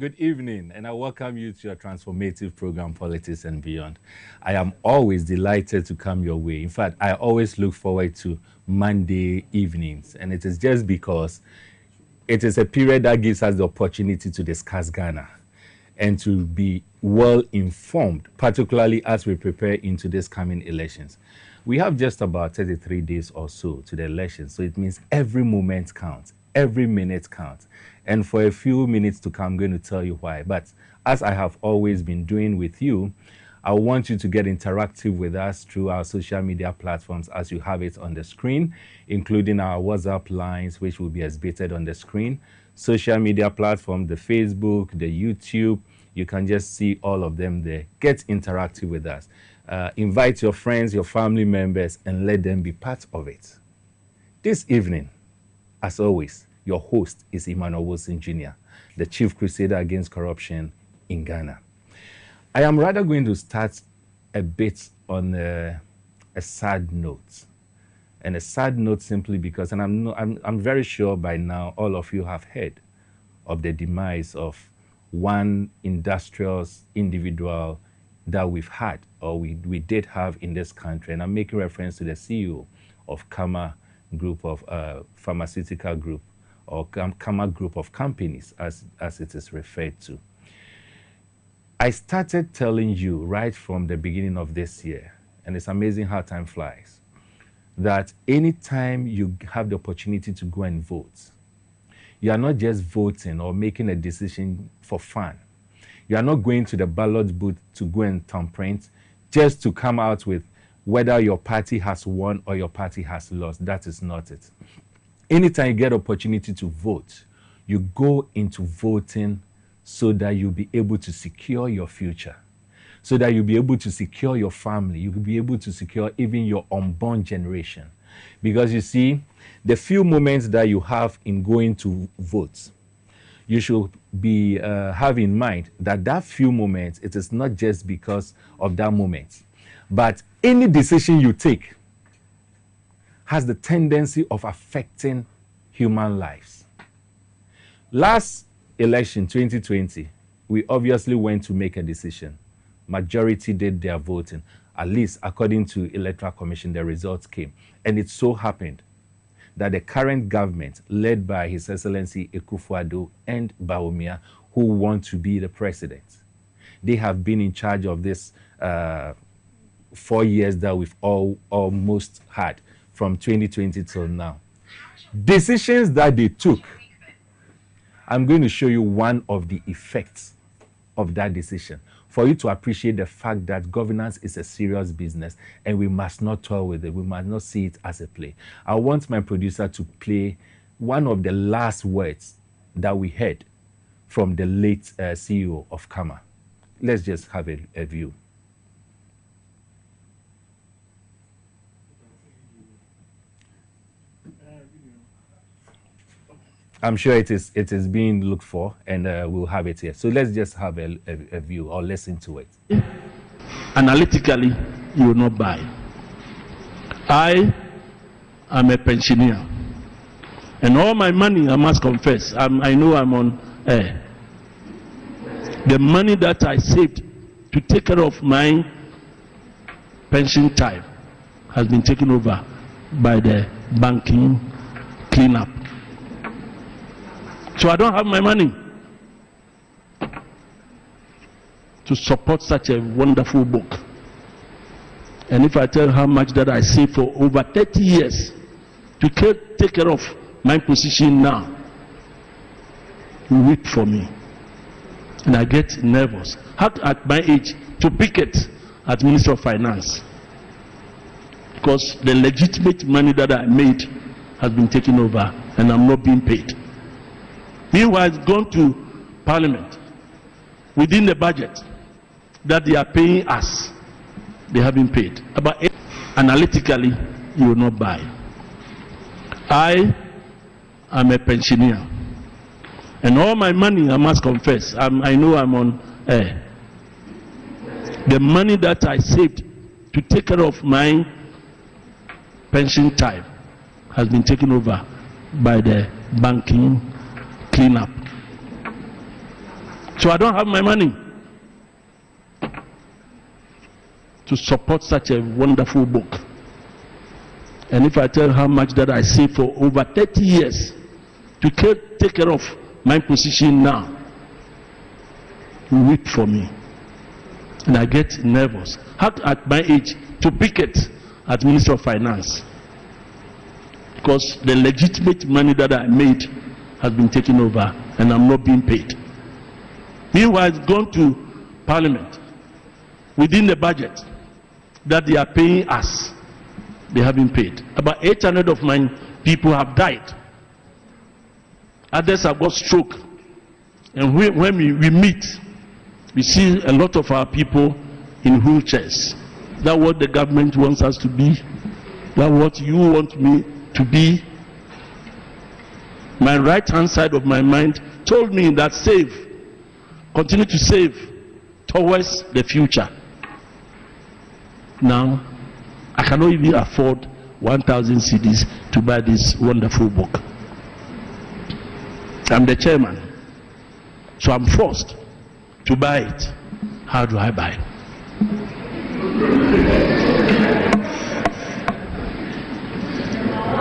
Good evening, and I welcome you to your transformative program, Politics and Beyond. I am always delighted to come your way. In fact, I always look forward to Monday evenings, and it is just because it is a period that gives us the opportunity to discuss Ghana and to be well informed, particularly as we prepare into this coming elections. We have just about 33 days or so to the elections, so it means every moment counts, every minute counts. And for a few minutes to come, I'm going to tell you why. But as I have always been doing with you, I want you to get interactive with us through our social media platforms as you have it on the screen, including our WhatsApp lines, which will be exhibited on the screen. Social media platform, the Facebook, the YouTube, you can just see all of them there. Get interactive with us. Invite your friends, your family members, and let them be part of it. This evening, as always, your host is Emmanuel Jr., the Chief Crusader Against Corruption in Ghana. I am rather going to start a bit on a sad note. And a sad note simply because, and I'm very sure by now all of you have heard of the demise of one industrious individual that we've had, or we did have in this country. And I'm making reference to the CEO of Kama Group of Pharmaceutical Group, or Kama Group of Companies, as it is referred to. I started telling you right from the beginning of this year, and it's amazing how time flies, that anytime you have the opportunity to go and vote, you are not just voting or making a decision for fun. You are not going to the ballot booth to go and thumbprint just to come out with whether your party has won or your party has lost. That is not it. Anytime you get opportunity to vote, you go into voting so that you'll be able to secure your future, so that you'll be able to secure your family, you'll be able to secure even your unborn generation. Because you see, the few moments that you have in going to vote, you should be have in mind that that few moments, it is not just because of that moment, but any decision you take has the tendency of affecting human lives. Last election, 2020, we obviously went to make a decision. Majority did their voting. At least according to Electoral Commission, the results came. And it so happened that the current government, led by His Excellency Akufo-Addo and Bawumia, who want to be the president, they have been in charge of this 4 years that we've almost had, from 2020 till now. Decisions that they took, I'm going to show you one of the effects of that decision for you to appreciate the fact that governance is a serious business and we must not toy with it. We must not see it as a play. I want my producer to play one of the last words that we heard from the late CEO of Kama. Let's just have a view. I'm sure it is being looked for, and we'll have it here. So let's just have a view or listen to it. Analytically, you will not buy. I am a pensioner, and all my money, I must confess, I know I'm on air. The money that I saved to take care of my pension time has been taken over by the banking cleanup. So I don't have my money to support such a wonderful book. And if I tell how much that I saved for over 30 years to take care of my position now, you weep for me. And I get nervous. How at my age to picket as Minister of Finance? Because the legitimate money that I made has been taken over and I'm not being paid. Meanwhile, it's gone to Parliament within the budget that they are paying us. They have been paid. About analytically, you will not buy. I am a pensioner, and all my money, I must confess, I know I'm on air. The money that I saved to take care of my pension time has been taken over by the banking cleanup. So I don't have my money to support such a wonderful book. And if I tell how much that I save for over 30 years to take care of my position now, you weep for me. And I get nervous. How at my age to picket at Minister of Finance? Because the legitimate money that I made has been taken over and I'm not being paid. Meanwhile, it's gone to Parliament within the budget that they are paying us. They have been paid. About 800 of my people have died. Others have got stroke. And when we meet, we see a lot of our people in wheelchairs. That's what the government wants us to be. That's what you want me to be. My right hand side of my mind told me that save, continue to save towards the future. Now, I cannot even afford 1,000 cedis to buy this wonderful book. I'm the chairman, so I'm forced to buy it. How do I buy?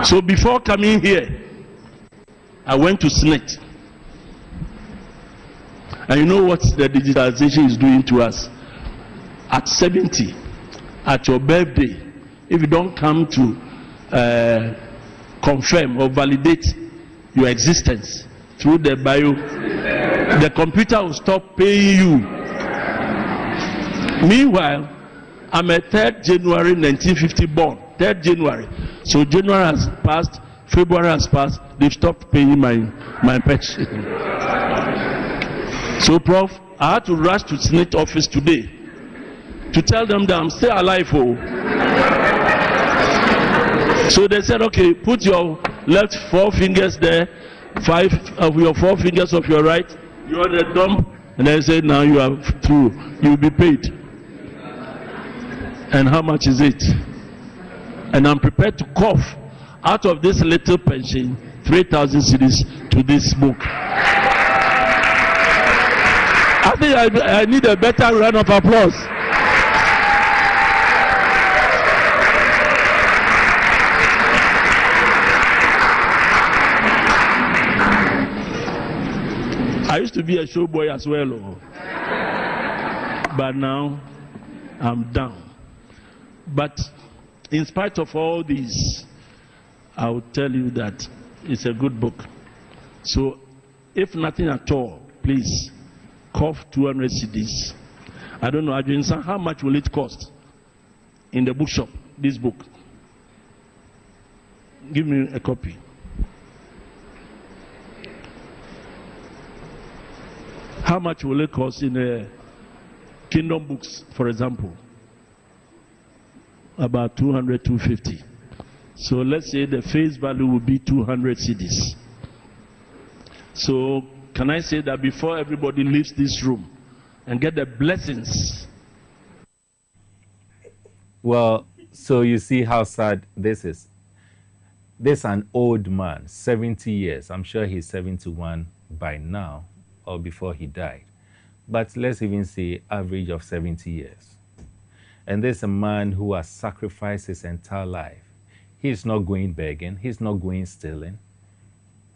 So before coming here, I went to SNET. And you know what the digitalization is doing to us? At 70, at your birthday, if you don't come to confirm or validate your existence through the bio, the computer will stop paying you. Meanwhile, I'm a 3rd January 1950 born, 3rd January. So January has passed, February has passed, they've stopped paying my pension. So Prof, I had to rush to Senate office today to tell them that I'm still alive. So they said, okay, put your left 4 fingers there, 5 of your 4 fingers of your right, you're the thumb, and they said, now you are through, you'll be paid. And how much is it? And I'm prepared to cough out of this little pension 3,000 cedis to this book. I think I need a better round of applause. I used to be a showboy as well, but now I'm down. But in spite of all these, I will tell you that it's a good book. So if nothing at all, please cough 200 cedis. I don't know, Adrian, how much will it cost in the bookshop, this book? Give me a copy. How much will it cost in Kingdom Books, for example? About 200, 250. So let's say the face value will be 200 cedis. So can I say that before everybody leaves this room and get the blessings? Well, so you see how sad this is. This is an old man, 70 years. I'm sure he's 71 by now or before he died. But let's even say average of 70 years. And there's a man who has sacrificed his entire life. He's not going begging. He's not going stealing.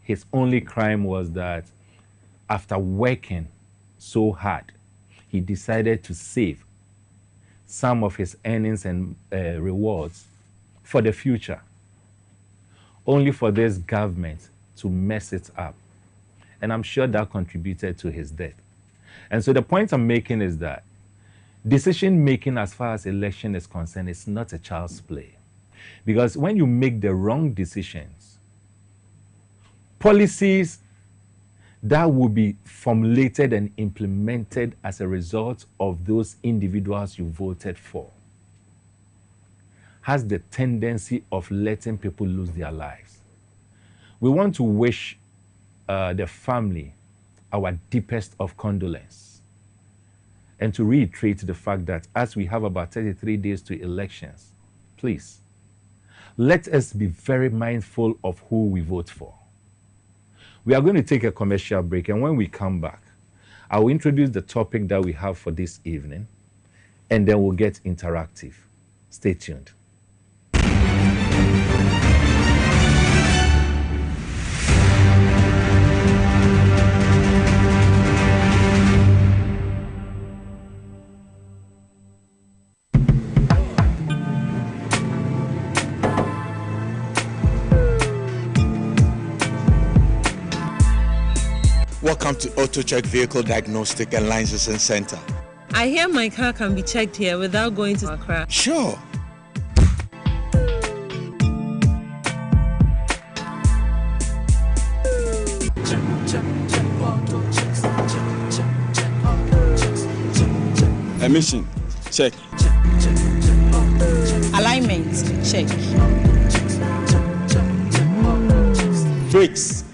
His only crime was that after working so hard, he decided to save some of his earnings and rewards for the future, only for this government to mess it up. And I'm sure that contributed to his death. And so the point I'm making is that decision making as far as election is concerned is not a child's play. Because when you make the wrong decisions, policies that will be formulated and implemented as a result of those individuals you voted for has the tendency of letting people lose their lives. We want to wish the family our deepest of condolence, and to reiterate the fact that as we have about 33 days to elections, please, let us be very mindful of who we vote for. We are going to take a commercial break, and when we come back, I'll introduce the topic that we have for this evening, and then we'll get interactive. Stay tuned. Welcome to AutoCheck Vehicle Diagnostic and Licensing Center. I hear my car can be checked here without going to Accra. Sure. Emission, check. Alignment, check. Brakes,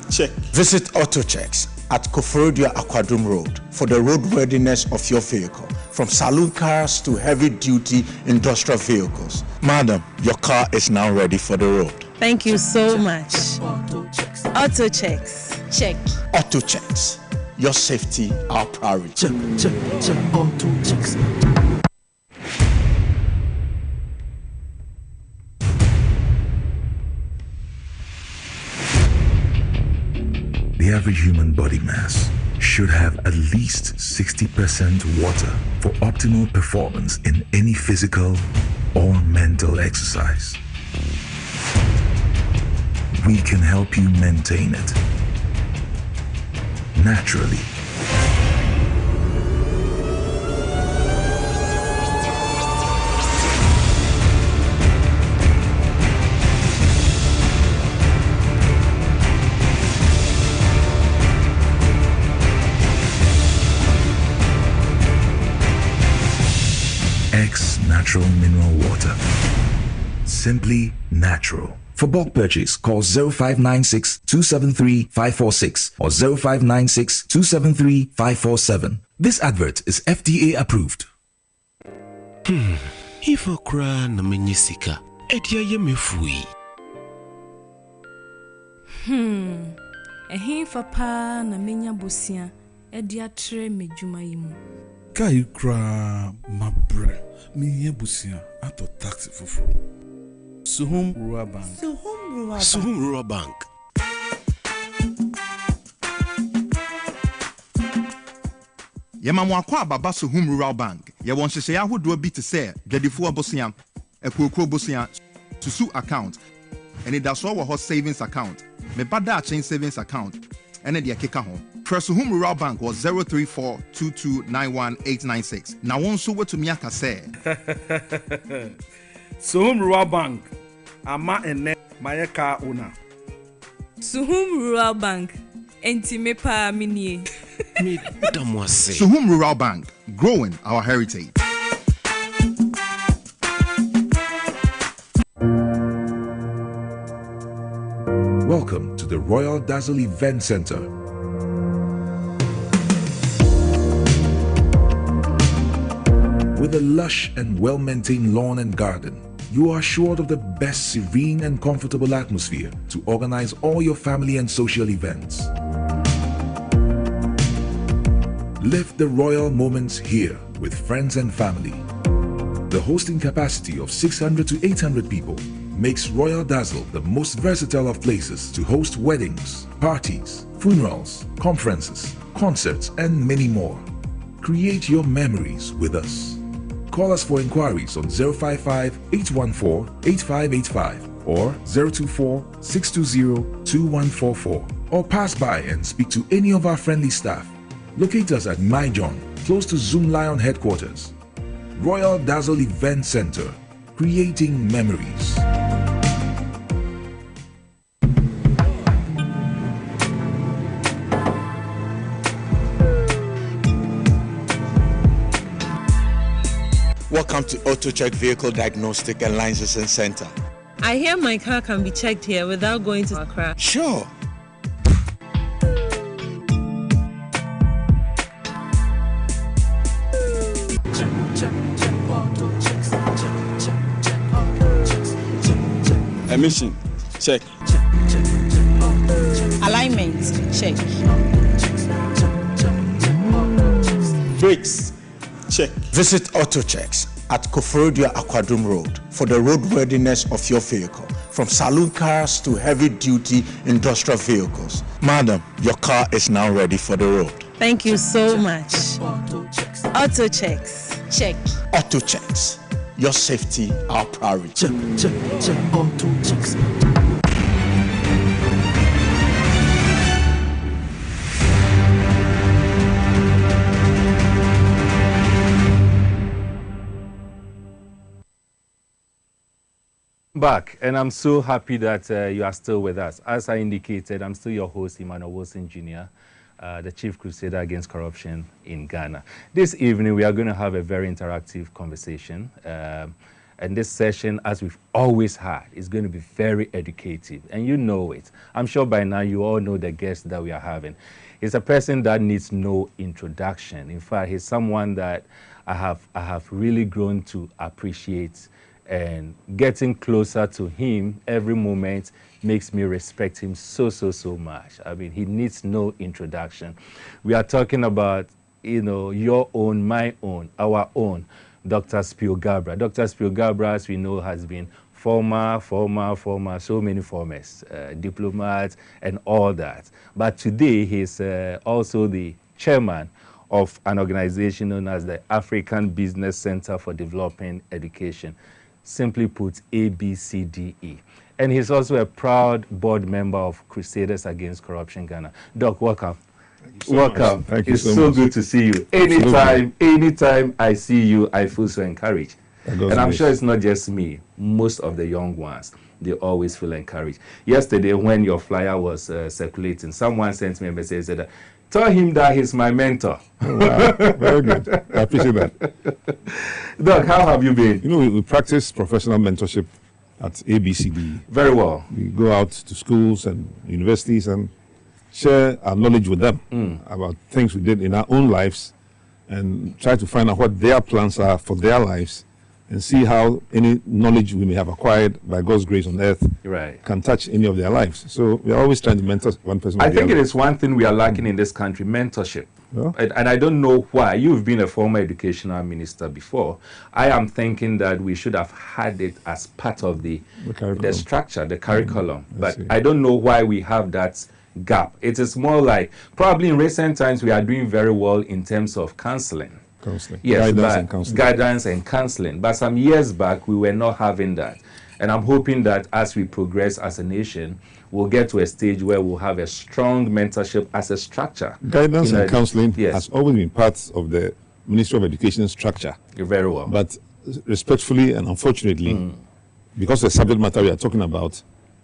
check. Visit AutoChecks at Koforidua Aquadum Road for the roadworthiness of your vehicle, from saloon cars to heavy-duty industrial vehicles. Madam, your car is now ready for the road. Thank you so much. Auto checks, check. AutoChecks, your safety, our priority. Check, auto checks. The average human body mass should have at least 60% water for optimal performance in any physical or mental exercise. We can help you maintain it naturally. X Natural Mineral Water. Simply natural. For bulk purchase, call 0596 273 546 or 0596 273 547. This advert is FDA approved. If I cry na menyisika, edia ye mefui. Ehin fa pa na menya bosia, edia tre medwuma yimu. Kai kra mabre me yebusia ato taxi fofo. Suhum Rural Bank. Suhum Rural Bank. Yemamwa kwa baba Suhum Rural Bank. Ye won hyehyɛ ahodo bi te sɛ dwadifo abosia, ekokro bosia, susu account, and it does all savings account. Me bada chain savings account, and the keka ho. Suhum Rural Bank was 03422919896. Now one so what to me aka say. Suhum Rural Bank. Ama ene mayeka una. Suhum Rural Bank. Enti me pa minie. Me damwase. Suhum Rural Bank, growing our heritage. Welcome to the Royal Dazzle Event Center. With a lush and well-maintained lawn and garden, you are assured of the best serene and comfortable atmosphere to organize all your family and social events. Live the royal moments here with friends and family. The hosting capacity of 600 to 800 people makes Royal Dazzle the most versatile of places to host weddings, parties, funerals, conferences, concerts, and many more. Create your memories with us. Call us for inquiries on 055-814-8585 or 024-620-2144 or pass by and speak to any of our friendly staff. Locate us at My John, close to Zoom Lion headquarters. Royal Dazzle Event Center, creating memories. Welcome to AutoCheck Vehicle Diagnostic and Licensing Center. I hear my car can be checked here without going to Accra. Sure. Emission, check. Alignment, check. Brakes. Check. Visit AutoChecks at Koforidua Aquadum Road for the roadworthiness of your vehicle, from saloon cars to heavy-duty industrial vehicles. Madam, your car is now ready for the road. Thank you so much. Auto checks. Check. AutoChecks. Your safety, our priority. Check, auto checks. Back, and I'm so happy that you are still with us. As I indicated, I'm still your host, Emmanuel Jr., the Chief Crusader Against Corruption in Ghana. This evening, we are going to have a very interactive conversation. And this session, as we've always had, is going to be very educative. And you know it. I'm sure by now you all know the guest that we are having. He's a person that needs no introduction. In fact, he's someone that I have really grown to appreciate, and getting closer to him every moment makes me respect him so much. I mean, he needs no introduction. We are talking about, your own, my own, our own, Dr. Spielgabra. Dr. Spielgabra, as we know, has been former, so many formers, diplomats, and all that. But today, he's also the chairman of an organization known as the African Business Center for Developing Education. Simply put, ABCDE. And he's also a proud board member of Crusaders Against Corruption Ghana. Doc, welcome. Thank you so welcome. Much. Thank you it's so much. Good to see you. Anytime I see you, I feel so encouraged. And I'm sure it's not just me. Most of the young ones, they always feel encouraged. Yesterday, when your flyer was circulating, someone sent me a message that, tell him that he's my mentor. Oh, wow. Very good. I appreciate that. Doc, how have you been? We practice professional mentorship at ABCD. Very well. We go out to schools and universities and share our knowledge with them about things we did in our own lives, and try to find out what their plans are for their lives, and see how any knowledge we may have acquired by God's grace on earth can touch any of their lives. So we are always trying to mentor one person. I think it is one thing we are lacking in this country, mentorship. Yeah. And I don't know why. You've been a former educational minister before. I am thinking that we should have had it as part of the structure, the curriculum. But I don't know why we have that gap. It is more like, probably in recent times, we are doing very well in terms of counseling. Yes, guidance and counseling. But some years back, we were not having that. And I'm hoping that as we progress as a nation, we'll get to a stage where we'll have a strong mentorship as a structure. Guidance and counseling has always been part of the Ministry of Education structure. You're very well. But respectfully and unfortunately, because the subject matter we are talking about,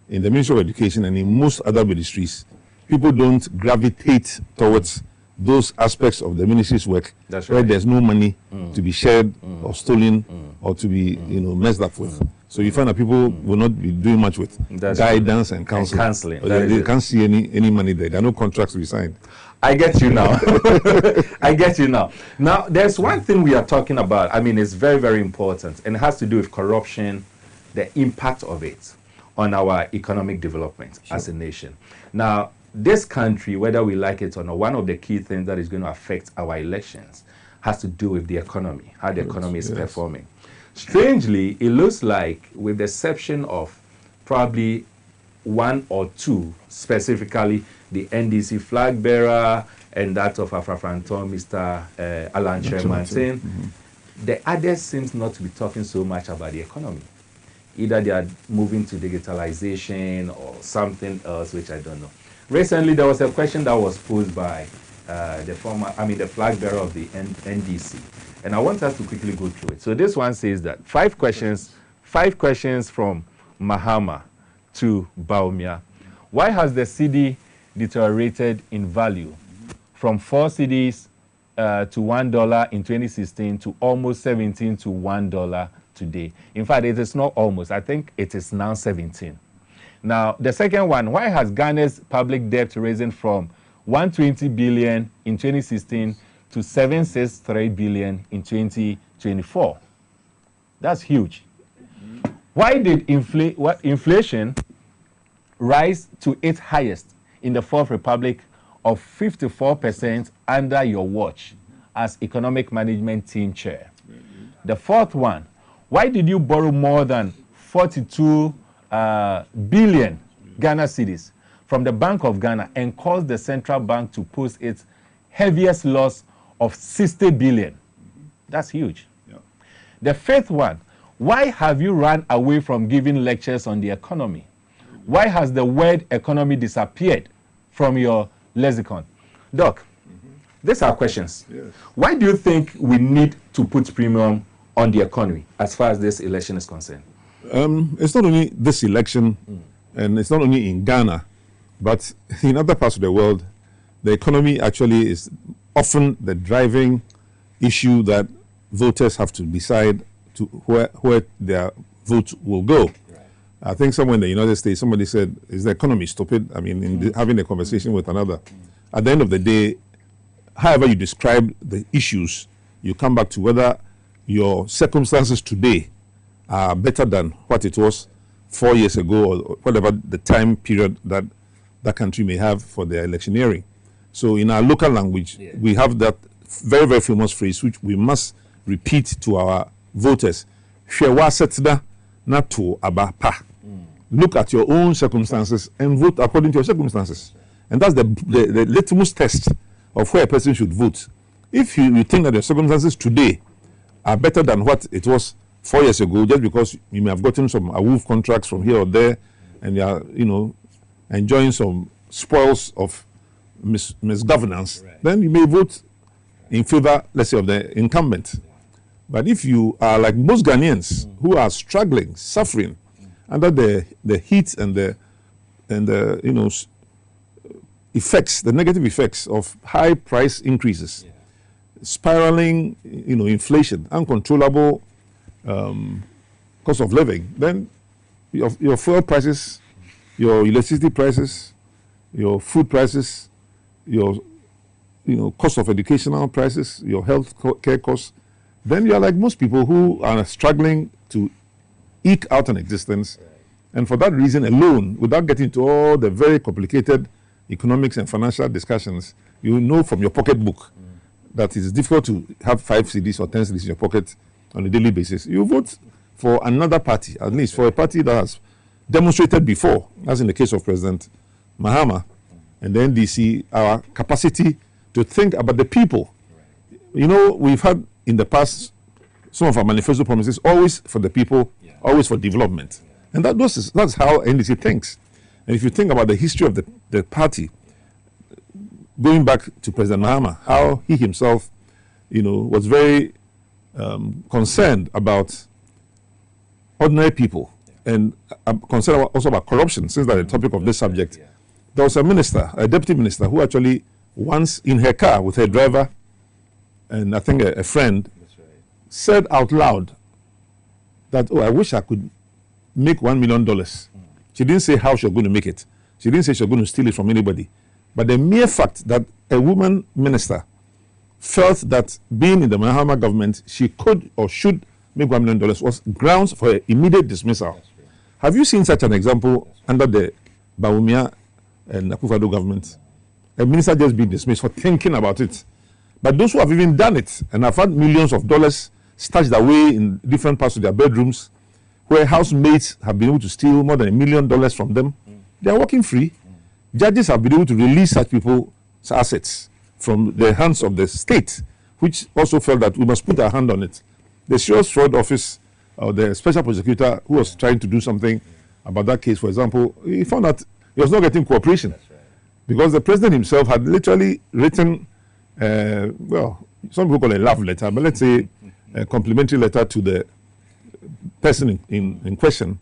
in the Ministry of Education and in most other ministries, people don't gravitate towards those aspects of the ministry's work where there's no money to be shared or stolen or to be messed up with. So you find that people will not be doing much with guidance and counseling. They can't see any money there. There are no contracts to be signed. I get you now. I get you now. Now, there's one thing we are talking about. I mean, it's very, very important, and it has to do with corruption, the impact of it on our economic development as a nation. Now, this country, whether we like it or not, one of the key things that is going to affect our elections has to do with the economy, how the economy is performing. Strangely, it looks like, with the exception of probably one or two, specifically the NDC flag bearer and that of Afrafanton, Mr. Alan Sherman, the others seems not to be talking so much about the economy. Either they are moving to digitalization or something else, which I don't know. Recently, there was a question that was posed by the flag bearer of the NDC. And I want us to quickly go through it. So this one says that 5 questions from Mahama to Baumia. Why has the cedi deteriorated in value from 4 cedis to $1 in 2016 to almost 17 to $1 today? In fact, it is not almost. I think it is now 17. Now, the second one, why has Ghana's public debt risen from 120 billion in 2016 to 763 billion in 2024? That's huge. Why did inflation rise to its highest in the Fourth Republic of 54% under your watch as economic management team chair? The fourth one, why did you borrow more than 42 billion Ghana cedis from the Bank of Ghana and cause the central bank to post its heaviest loss of 60 billion? That's huge. Yeah. The fifth one, why have you run away from giving lectures on the economy? Why has the word economy disappeared from your lexicon? Doc, these are questions. Yes. Why do you think we need to put premium on the economy as far as this election is concerned? It's not only this election, and it's not only in Ghana, but in other parts of the world, the economy actually is often the driving issue that voters have to decide to where their vote will go. Right. I think somewhere in the United States, somebody said, is the economy stupid? I mean, having a conversation with another. At the end of the day, however you describe the issues, you come back to whether your circumstances today are better than what it was 4 years ago or whatever the time period that that country may have for their electioneering. So in our local language, we have that very, very famous phrase which we must repeat to our voters. Look at your own circumstances and vote according to your circumstances. And that's the litmus test of where a person should vote. If you think that your circumstances today are better than what it was 4 years ago, just because you may have gotten some awoof contracts from here or there, and you are, enjoying some spoils of misgovernance, then you may vote in favor, let's say, of the incumbent. But if you are like most Ghanaians who are struggling, suffering under the heat and the effects, the negative effects of high price increases, spiraling, inflation, uncontrollable cost of living, then your fuel prices, your electricity prices, your food prices, your cost of educational prices, your health care costs, then you are like most people who are struggling to eke out an existence. And for that reason alone, without getting into all the very complicated economics and financial discussions, you know from your pocketbook that it's difficult to have 5 CDs or 10 CDs in your pocket on a daily basis. You vote for another party, at least for a party that has demonstrated before, as in the case of President Mahama and the NDC, our capacity to think about the people. We've had in the past some of our manifesto promises always for the people, always for development. And that's how NDC thinks. And if you think about the history of the party, going back to President Mahama, how he himself, was very concerned about ordinary people and concerned also about corruption, since that's the topic of this subject. There was a deputy minister, who actually once in her car with her driver and I think a friend, said out loud that, I wish I could make $1 million. She didn't say how she was going to make it. She didn't say she was going to steal it from anybody. But the mere fact that a woman minister felt that being in the Mahama government, she could or should make $1 million was grounds for her immediate dismissal. Have you seen such an example under the Bawumia and Akufo-Addo government? A minister just being dismissed for thinking about it. But those who have even done it and have had millions of dollars stashed away in different parts of their bedrooms, where housemates have been able to steal more than $1 million from them, they are walking free. Judges have been able to release such people's assets from the hands of the state, which also felt that we must put our hand on it. The Serious Fraud Office, or the special prosecutor who was trying to do something about that case, for example, he found that he was not getting cooperation. Because the president himself had literally written, some people call it a love letter, but let's say a complimentary letter to the person in question,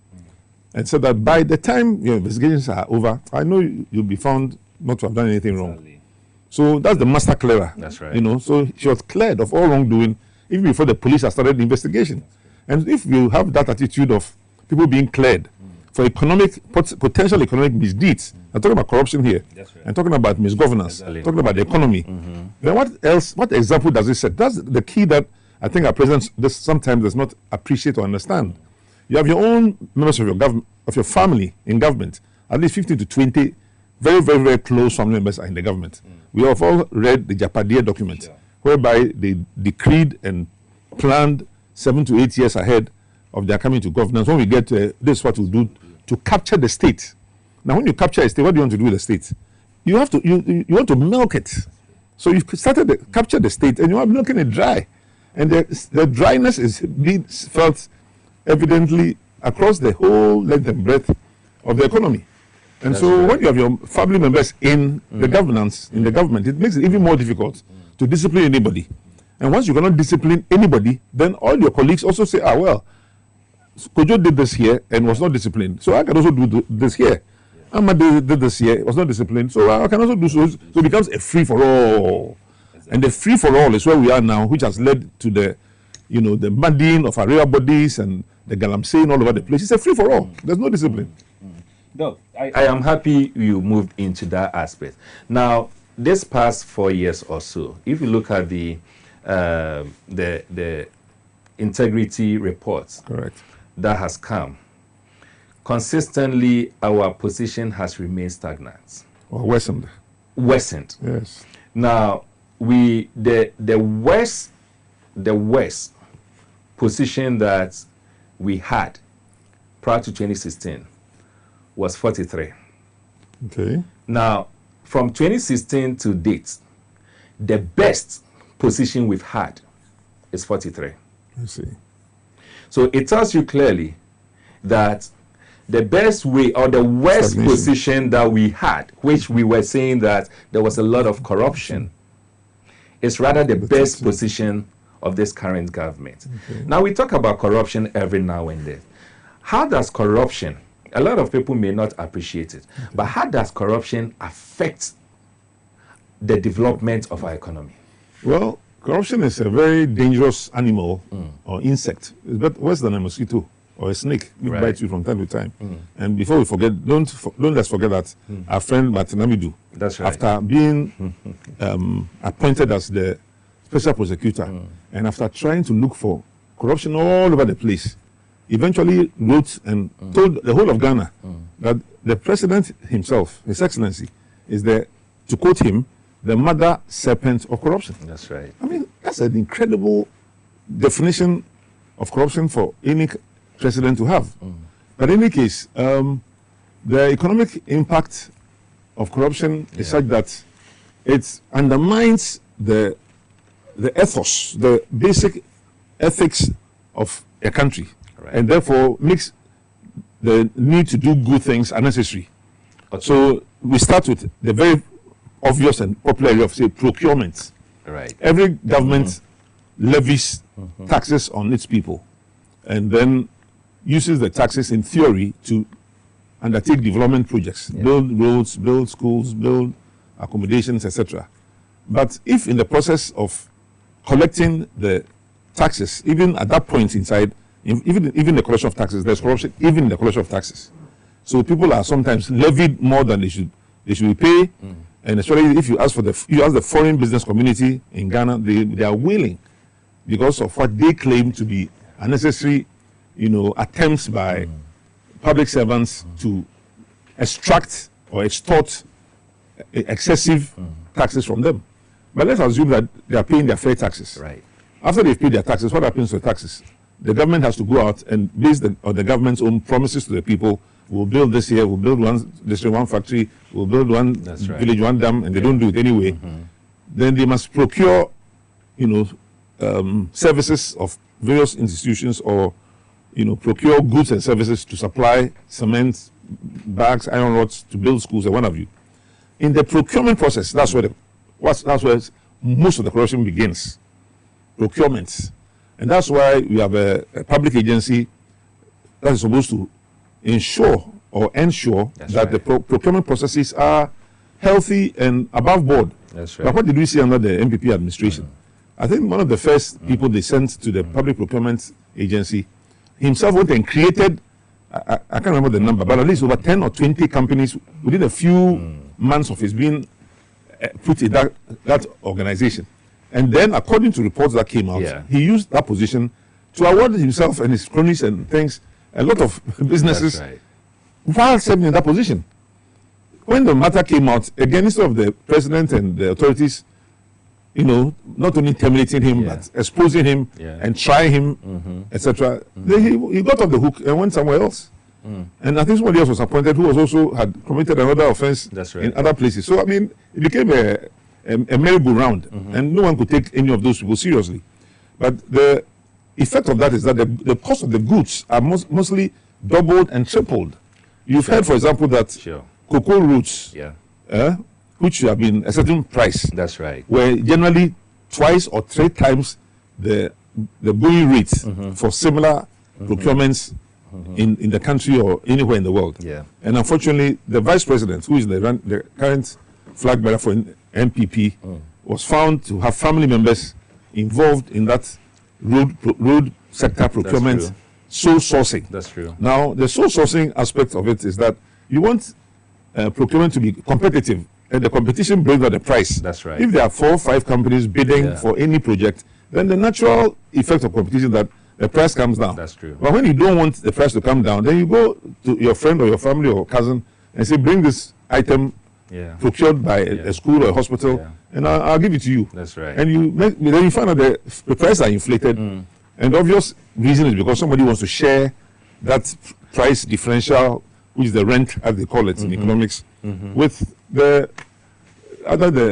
and said that by the time your investigations are over, I know you'll be found not to have done anything wrong. So that's the master clearer. That's right. So she was cleared of all wrongdoing even before the police have started the investigation. And if you have that attitude of people being cleared for potential economic misdeeds, I'm talking about corruption here, I'm talking about misgovernance, talking about the economy, then what example does it set? That's the key that I think our president sometimes does not appreciate or understand. You have your own members of your family in government, at least 15 to 20 very, very, very close family members are in the government. We have all read the Japadia document, whereby they decreed and planned 7 to 8 years ahead of their coming to governance. When we get this is what we'll do to capture the state. Now, when you capture a state, what do you want to do with the state? You have to you want to milk it. So you started to capture the state, and you are milking it dry, and the dryness is being felt evidently across the whole length and breadth of the economy. And that's so, right. When you have your family members in the governance, in the government, it makes it even more difficult to discipline anybody. And once you cannot discipline anybody, then all your colleagues also say, well, Kojo did this here and was not disciplined, so I can also do this here. Ahmad did this here, was not disciplined, so I can also do so. So it becomes a free-for-all. And the free-for-all is where we are now, which has led to the muddying of our real bodies and the galamseying all over the place. It's a free-for-all. There's no discipline. No, I am happy you moved into that aspect. Now, this past 4 years or so, if you look at the integrity reports, correct, that has come, consistently our position has remained stagnant. Or worsened. Worsened. Yes. Now, the worst position that we had prior to 2016 was 43. Okay. Now, from 2016 to date, the best position we've had is 43. I see. So it tells you clearly that the best way or the worst position that we had, which we were saying that there was a lot of corruption, is rather the best position of this current government. Okay. Now, we talk about corruption every now and then. How does corruption, a lot of people may not appreciate it, but how does corruption affect the development of our economy? Well, corruption is a very dangerous animal or insect. It's worse than a mosquito or a snake. It bites you from time to time. And before we forget, don't let's forget that our friend Martinamidu, that's right, after being appointed as the special prosecutor, and after trying to look for corruption all over the place, eventually wrote and told the whole of Ghana that the president himself, His Excellency, is the, to quote him, the mother serpent of corruption. That's right. I mean, that's an incredible definition of corruption for any president to have. But in any case, the economic impact of corruption is such that it undermines the ethos, the basic ethics of a country, and therefore makes the need to do good things unnecessary. Okay. So we start with the very obvious and popular area of, say, procurement. Right. Every government levies taxes on its people and then uses the taxes in theory to undertake development projects, build roads, build schools, build accommodations, etc. But if in the process of collecting the taxes, even at that point inside, even the collection of taxes, there's corruption even in the collection of taxes. So people are sometimes levied more than they should pay. And especially if you ask the foreign business community in Ghana, they are willing, because of what they claim to be unnecessary, attempts by public servants to extract or extort excessive taxes from them. But let's assume that they are paying their fair taxes. Right. After they've paid their taxes, what happens to the taxes? The government has to go out and, based on the government's own promises to the people, we'll build this here, we'll build one district, one factory, we'll build one village, one dam, and they don't do it anyway. Then they must procure, services of various institutions, or, procure goods and services to supply cement, bags, iron rods, to build schools, and what have you. In the procurement process, that's where most of the corruption begins. Procurement. And that's why we have a public agency that is supposed to ensure that the procurement processes are healthy and above board. That's right. But what did we see under the MPP administration? I think one of the first people they sent to the public procurement agency himself went and created, I can't remember the number, but at least over 10 or 20 companies within a few months of his being put in that organization. And then, according to reports that came out, he used that position to award himself and his cronies and things, a lot of businesses, while serving in that position. When the matter came out, again, instead of the president and the authorities not only terminating him, but exposing him and trying him, etc. He got off the hook and went somewhere else. And I think somebody else was appointed who was also had committed another offense in other places. So, I mean, it became a merry-go-round, and no one could take any of those people seriously. But the effect of that is that the cost of the goods are mostly doubled and tripled. You've heard, for example, that cocoa roots, which have been a certain price, that's right, were generally twice or 3 times the going rates for similar procurements in the country or anywhere in the world. And unfortunately, the vice president, who is the current flag bearer for MPP, was found to have family members involved in that road sector procurement, sole sourcing. That's true. Now, the sole sourcing aspect of it is that you want procurement to be competitive, and the competition brings down the price. That's right. If there are 4 or 5 companies bidding for any project, then the natural effect of competition is that the price comes down. That's true. But when you don't want the price to come down, then you go to your friend or your family or cousin and say, bring this item procured by a school or a hospital, and I'll give it to you. That's right. And then you find out the prices are inflated, and the obvious reason is because somebody wants to share that price differential, which is the rent, as they call it in economics, with the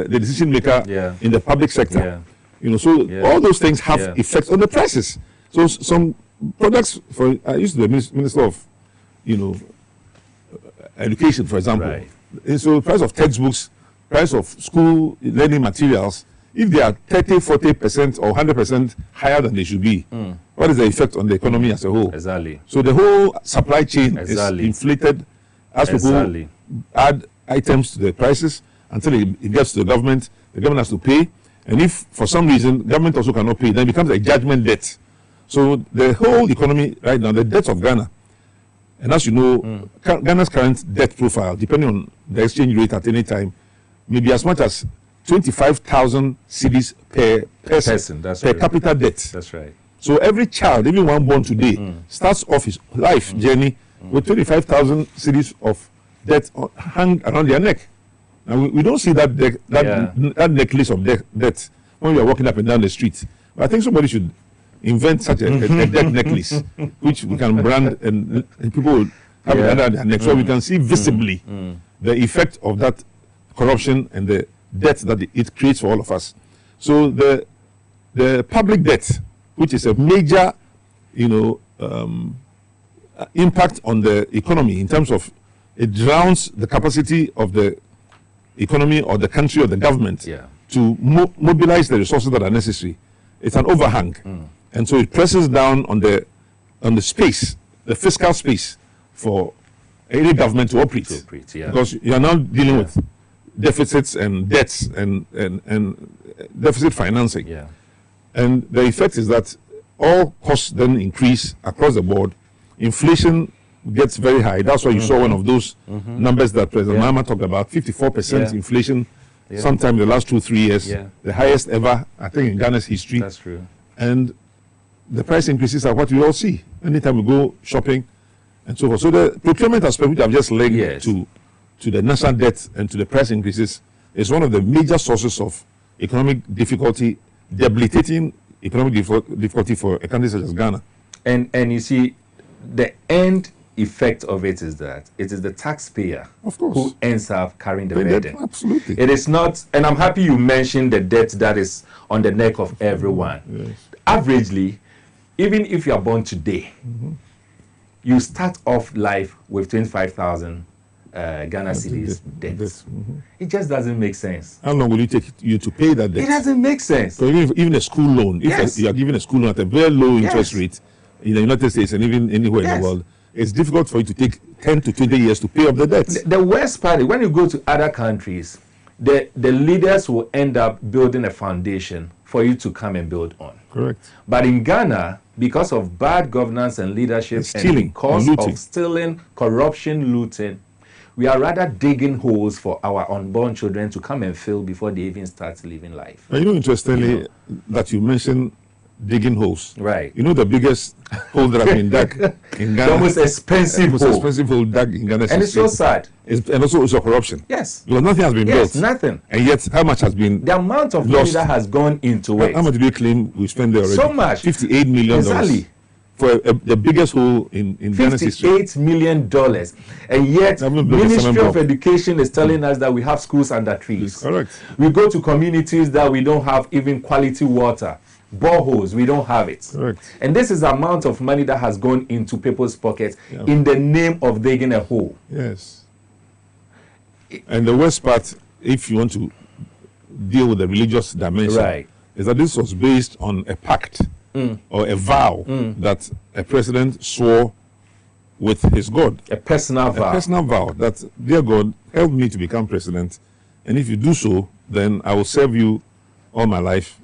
decision maker in the public sector. So all those things have effects on the prices. So some products, I used to be the minister of, education, for example. Right. And so the price of textbooks, price of school learning materials, if they are 30, 40% or 100% higher than they should be, what is the effect on the economy as a whole? Exactly. So the whole supply chain is inflated as people add items to the prices until it gets to the government has to pay. And if for some reason government also cannot pay, then it becomes a judgment debt. So the whole economy right now, the debt of Ghana, and as you know, Ghana's current debt profile, depending on the exchange rate at any time, may be as much as 25,000 cedis per person per capita debt. That's right. So every child, even one born today, starts off his life journey with 25,000 cedis of debt hung around their neck. Now we don't see that necklace of debt when we are walking up and down the street. But I think somebody should invent such a debt necklace, which we can brand and people will have it under their neck, so we can see visibly the effect of that corruption and the debt that it creates for all of us. So the public debt, which is a major, impact on the economy in terms of it drowns the capacity of the economy or the country or the government to mobilize the resources that are necessary. It's an overhang, and so it presses down on the space, the fiscal space for any government to operate. Because you are now dealing with deficits and debts and deficit financing. And the effect is that all costs then increase across the board. Inflation gets very high. That's why you saw one of those numbers that President Mahama talked about, 54% inflation sometime in the last 2-3 years, the highest ever, I think, in Ghana's history. That's true. And the price increases are what we all see anytime we go shopping and so forth. So the procurement aspect, which I've just linked to the national debt and to the price increases, is one of the major sources of economic difficulty, debilitating economic difficulty for a country such as Ghana. And you see, the end effect of it is that it is the taxpayer, of course, who ends up carrying the burden. Absolutely. It is not, and I'm happy you mentioned the debt that is on the neck of everyone. Averagely, even if you are born today, you start off life with 25,000 Ghana cedis debt. It just doesn't make sense. How long will it take you to pay that debt? It doesn't make sense. So even a school loan, if you are given a school loan at a very low interest rate in the United States and even anywhere in the world, it's difficult for you to take 10 to 20 years to pay off the debt. The worst part is when you go to other countries, the leaders will end up building a foundation for you to come and build on. Correct. But in Ghana, because of bad governance and leadership, stealing, and because of stealing, corruption, looting, we are rather digging holes for our unborn children to come and fill before they even start living life. Interestingly, that you mentioned digging holes. Right. You know the biggest hole that has been dug in Ghana? The most expensive hole. Expensive hole dug in Ghana. And it's so sad. And also it's a corruption. Yes. Because nothing has been built. Nothing. And yet, how much has been the amount of money that has gone into it. How much do you claim we spent there already? So much. $58 million. Exactly. For the biggest hole in Ghana's history. $58 million. And yet, Ministry of Education is telling us that we have schools under trees. Correct. We go to communities that we don't have even quality water. Boreholes, we don't have it. Correct. And this is the amount of money that has gone into people's pockets in the name of digging a hole. Yes. And the worst part, if you want to deal with the religious dimension, is that this was based on a pact or a vow that a president swore with his God. A personal vow. A personal vow that, dear God, help me to become president. And if you do so, then I will serve you all my life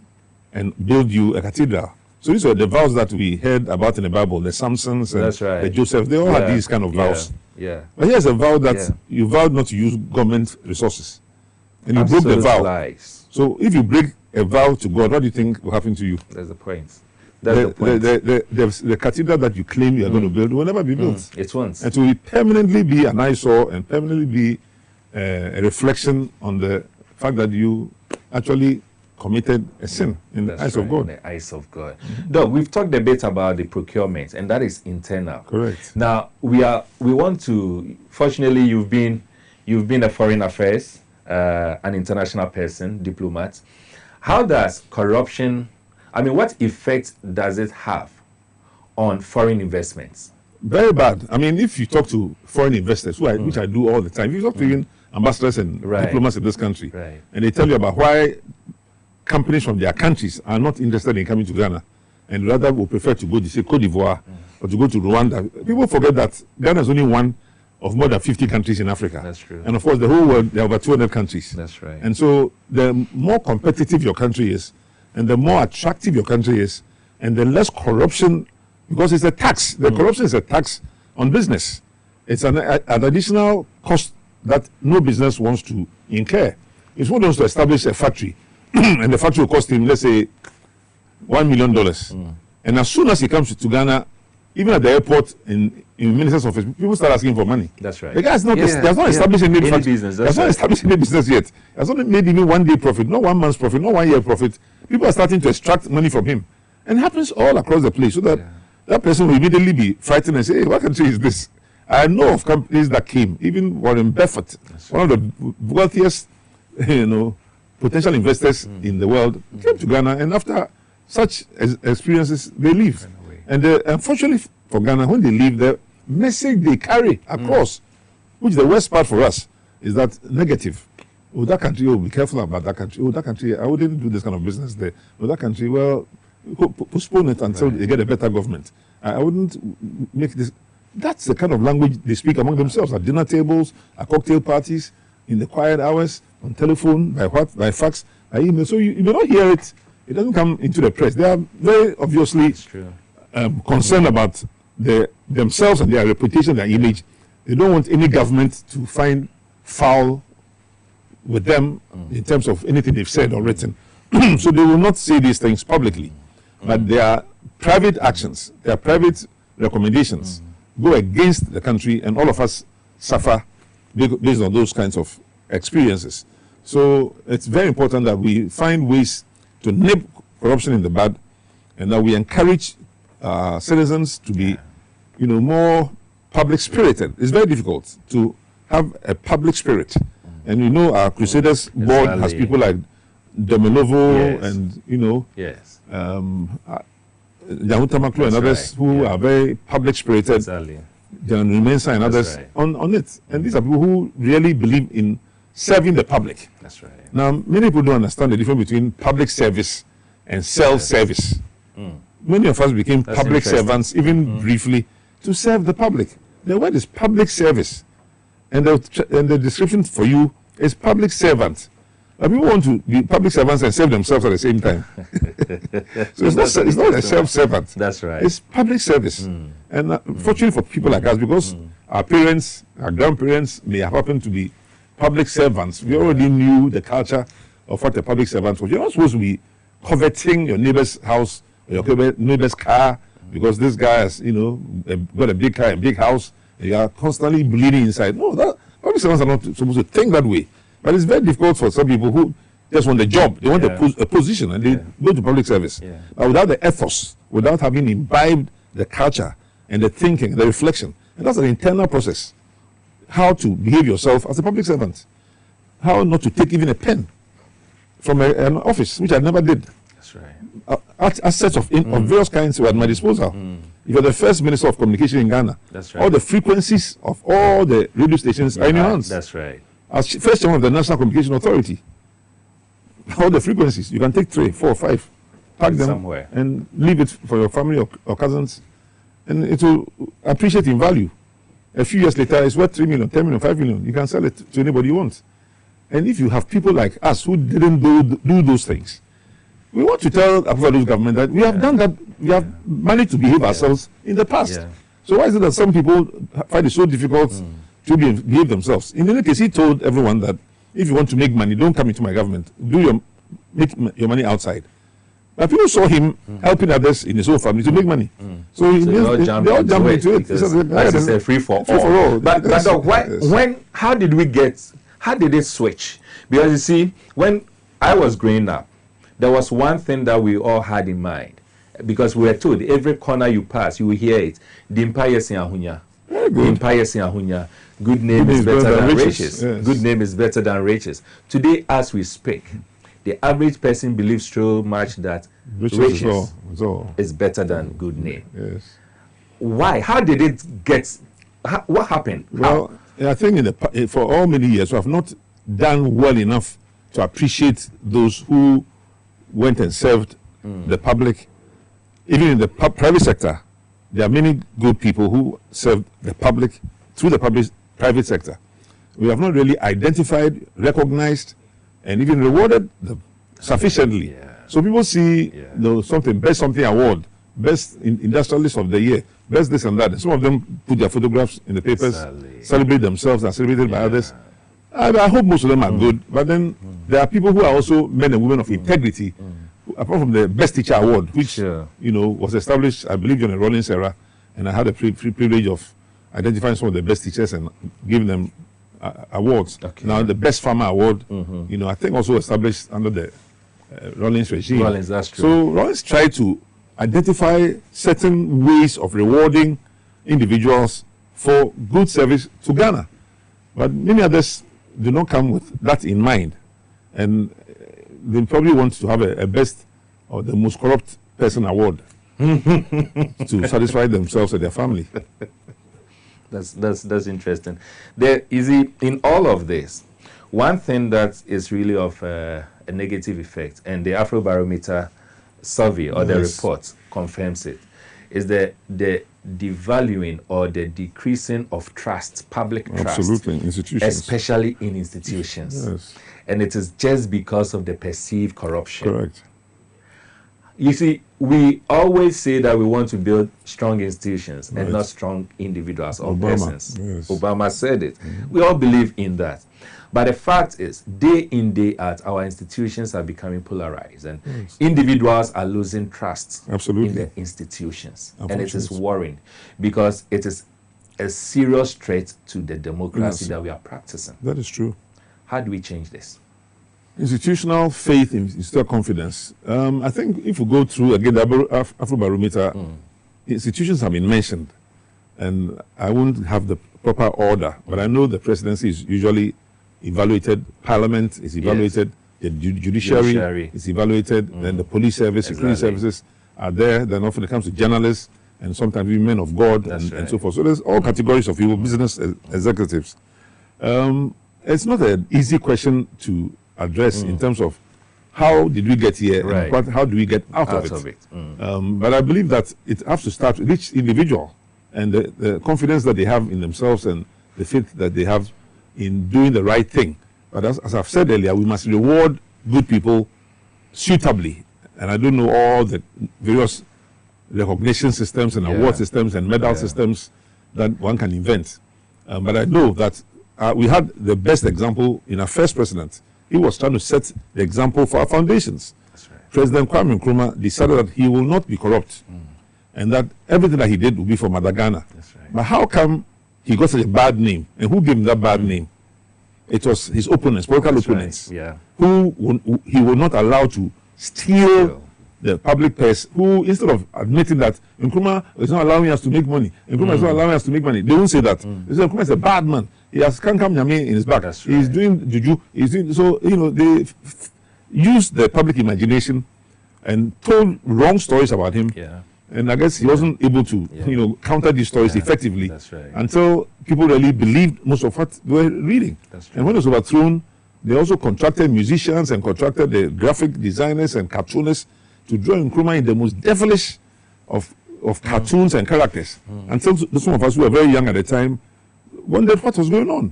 and build you a cathedral. So these were the vows that we heard about in the Bible, the Samsons and the Josephs. They all had these kind of vows. Yeah. But here's a vow that you vowed not to use government resources. And you broke the vow. Lies. So if you break a vow to God, what do you think will happen to you? That's the point. The cathedral that you claim you are going to build will never be built. It won't. And so it will permanently be an eyesore and permanently be a reflection on the fact that you actually committed a sin in the eyes of God. In the eyes of God. Doc, we've talked a bit about the procurement, and that is internal. Correct. Now we want to. Fortunately, you've been a foreign affairs, an international person, diplomat. How does corruption? I mean, what effect does it have on foreign investments? Very bad. I mean, if you talk to foreign investors, which I do all the time, if you talk to even ambassadors and diplomats in this country, and they tell you about why companies from their countries are not interested in coming to Ghana and rather would prefer to go to, say, Cote d'Ivoire or to go to Rwanda. People forget that Ghana is only one of more than 50 countries in Africa. That's true. And of course, the whole world, there are over 200 countries. That's right. And so the more competitive your country is, and the more attractive your country is, and the less corruption, because it's a tax. The corruption is a tax on business. It's an additional cost that no business wants to incur. If someone wants to establish a factory, and the factory will cost him, let's say, $1 million. And as soon as he comes to Ghana, even at the airport, in minister's office, people start asking for money. That's right. The guy has not established any business. He has not established any business yet. He has not made even 1 day profit, not 1 month's profit, not 1 year profit. People are starting to extract money from him. And it happens all across the place, so that that person will immediately be frightened and say, hey, what country is this? I know of companies that came, even Warren Buffett, one of the wealthiest, potential investors in the world, came to Ghana, and after such experiences, they leave. And unfortunately for Ghana, when they leave, the message they carry across, which the worst part for us, is that negative. Oh, that country, be careful about that country. Oh, that country, I wouldn't do this kind of business there. Oh, that country, well, postpone it until they get a better government. I wouldn't make this. That's the kind of language they speak among themselves at dinner tables, at cocktail parties, in the quiet hours, on telephone, by fax, by email. So you may not hear it. It doesn't come into the press. They are very obviously concerned about themselves and their reputation, their image. They don't want any government to find foul with them in terms of anything they've said or written. So they will not say these things publicly. But their private actions, their private recommendations go against the country, and all of us suffer based on those kinds of experiences. So it's very important that we find ways to nip corruption in the bud, and that we encourage citizens to be, more public spirited. It's very difficult to have a public spirit, and our Crusaders board has people like Demilovo and Yahutamaklo and others who are very public spirited. John Mensa and others on it, and these are people who really believe in serving the public. That's right. Now, many people don't understand the difference between public service and self-service. Many of us became public servants, even briefly, to serve the public. The word is public service, and the description for you is public servant. People want to be public servants and serve themselves at the same time. So it's not a self-servant. That's right. It's public service. And fortunately for people like us, because our parents, our grandparents may have happened to be public servants, we already knew the culture of what a public servant was. You're not supposed to be coveting your neighbor's house your neighbor's car, because this guy has, got a big car, a big house, and you are constantly bleeding inside. No, public servants are not supposed to think that way. But it's very difficult for some people who just want a job. They want a position, and they go to public service. Yeah. But without the ethos, without having imbibed the culture and the thinking, the reflection, and that's an internal process. How to behave yourself as a public servant. How not to take even a pen from an office, which I never did. That's right. Assets of various kinds were at my disposal. If you're the first minister of communication in Ghana, that's right. All the frequencies of all the radio stations are in your hands. That's right. As first chairman of the National Communication Authority, all the frequencies, you can take 3, 4, 5, pack them somewhere and leave it for your family or cousins, and it will appreciate in value. A few years later, it's worth 3 million, 10 million, 5 million. You can sell it to anybody you want. And if you have people like us who didn't do those things, we want to tell Akufo-Addo's government that we have done that. We have managed to behave ourselves in the past. Yeah. So why is it that some people find it so difficult to behave themselves? In any case, he told everyone that if you want to make money, don't come into my government. Make your money outside. But people saw him helping others in his own family to make money. So they all jumped into it. It's a free for all. But how did it switch? Because you see, when I was growing up, there was one thing that we all had in mind. Because we were told every corner you pass, you will hear it. Good name is better than riches. Yes. Good name is better than riches. Today, as we speak, the average person believes so much that riches is better than good name. Yes. Why? How did it get? What happened? Well, I think for all many years we have not done well enough to appreciate those who went and served the public. Even in the private sector, there are many good people who served the public through the private sector. We have not really identified, recognized, and even rewarded them sufficiently. Yeah. So people see best something award, best industrialist of the year, best this and that. And some of them put their photographs in the papers, celebrate themselves, are celebrated by others. I hope most of them are good, but then there are people who are also men and women of integrity. Apart from the Best Teacher Award, which was established, I believe, in the Rollins era, and I had the privilege of identifying some of the best teachers and giving them awards. Okay. Now, the Best Farmer Award, I think also established under the Rollins regime. Rollins, that's true. So Rollins tried to identify certain ways of rewarding individuals for good service to Ghana, but many others do not come with that in mind, and they probably want to have a best or the most corrupt person award to satisfy themselves and their family. That's interesting. There is in all of this, one thing that is really of a negative effect, and the Afrobarometer survey or the report confirms it, is the devaluing or the decreasing of trust, public trust. Absolutely, institutions. Especially in institutions. Yes. And it is just because of the perceived corruption. Correct. You see, we always say that we want to build strong institutions and not strong individuals or persons. Yes. Obama said it. We all believe in that. But the fact is, day in, day out, our institutions are becoming polarized, and individuals are losing trust in the institutions. And it is worrying because it is a serious threat to the democracy that we are practicing. That is true. How do we change this? Institutional faith, institutional confidence. I think if we go through again the Afrobarometer, institutions have been mentioned, and I won't have the proper order, but I know the presidency is usually evaluated, Parliament is evaluated, the judiciary is evaluated, then the police service, security services are there. Then often it comes to journalists and sometimes even men of God and so forth. So there's all categories of people, business executives. It's not an easy question to address in terms of how did we get here and how do we get out of it. But I believe that it has to start with each individual and the confidence that they have in themselves and the faith that they have in doing the right thing. But as I've said earlier, we must reward good people suitably. And I don't know all the various recognition systems and award systems and medal systems that one can invent. But I know that we had the best example in our first president. He was trying to set the example for our foundations. President Kwame Nkrumah decided that he will not be corrupt, and that everything that he did will be for Madagana. That's right. But how come he got such a bad name? And who gave him that bad name? It was his opponents, political opponents, who he will not allow to steal the public purse, who, instead of admitting that Nkrumah is not allowing us to make money, Nkrumah is not allowing us to make money, they won't say that. They say Nkrumah is a bad man. He has Kankam Nyame in his back. That's right. He's doing juju. He's doing, so, they used the public imagination and told wrong stories about him. Yeah. And I guess he wasn't able to, counter these stories effectively right. until people really believed most of what they were reading. And when it was overthrown, they also contracted musicians and contracted the graphic designers and cartoonists to draw Nkrumah in the most devilish of cartoons and characters. Until some of us who were very young at the time wondered what was going on.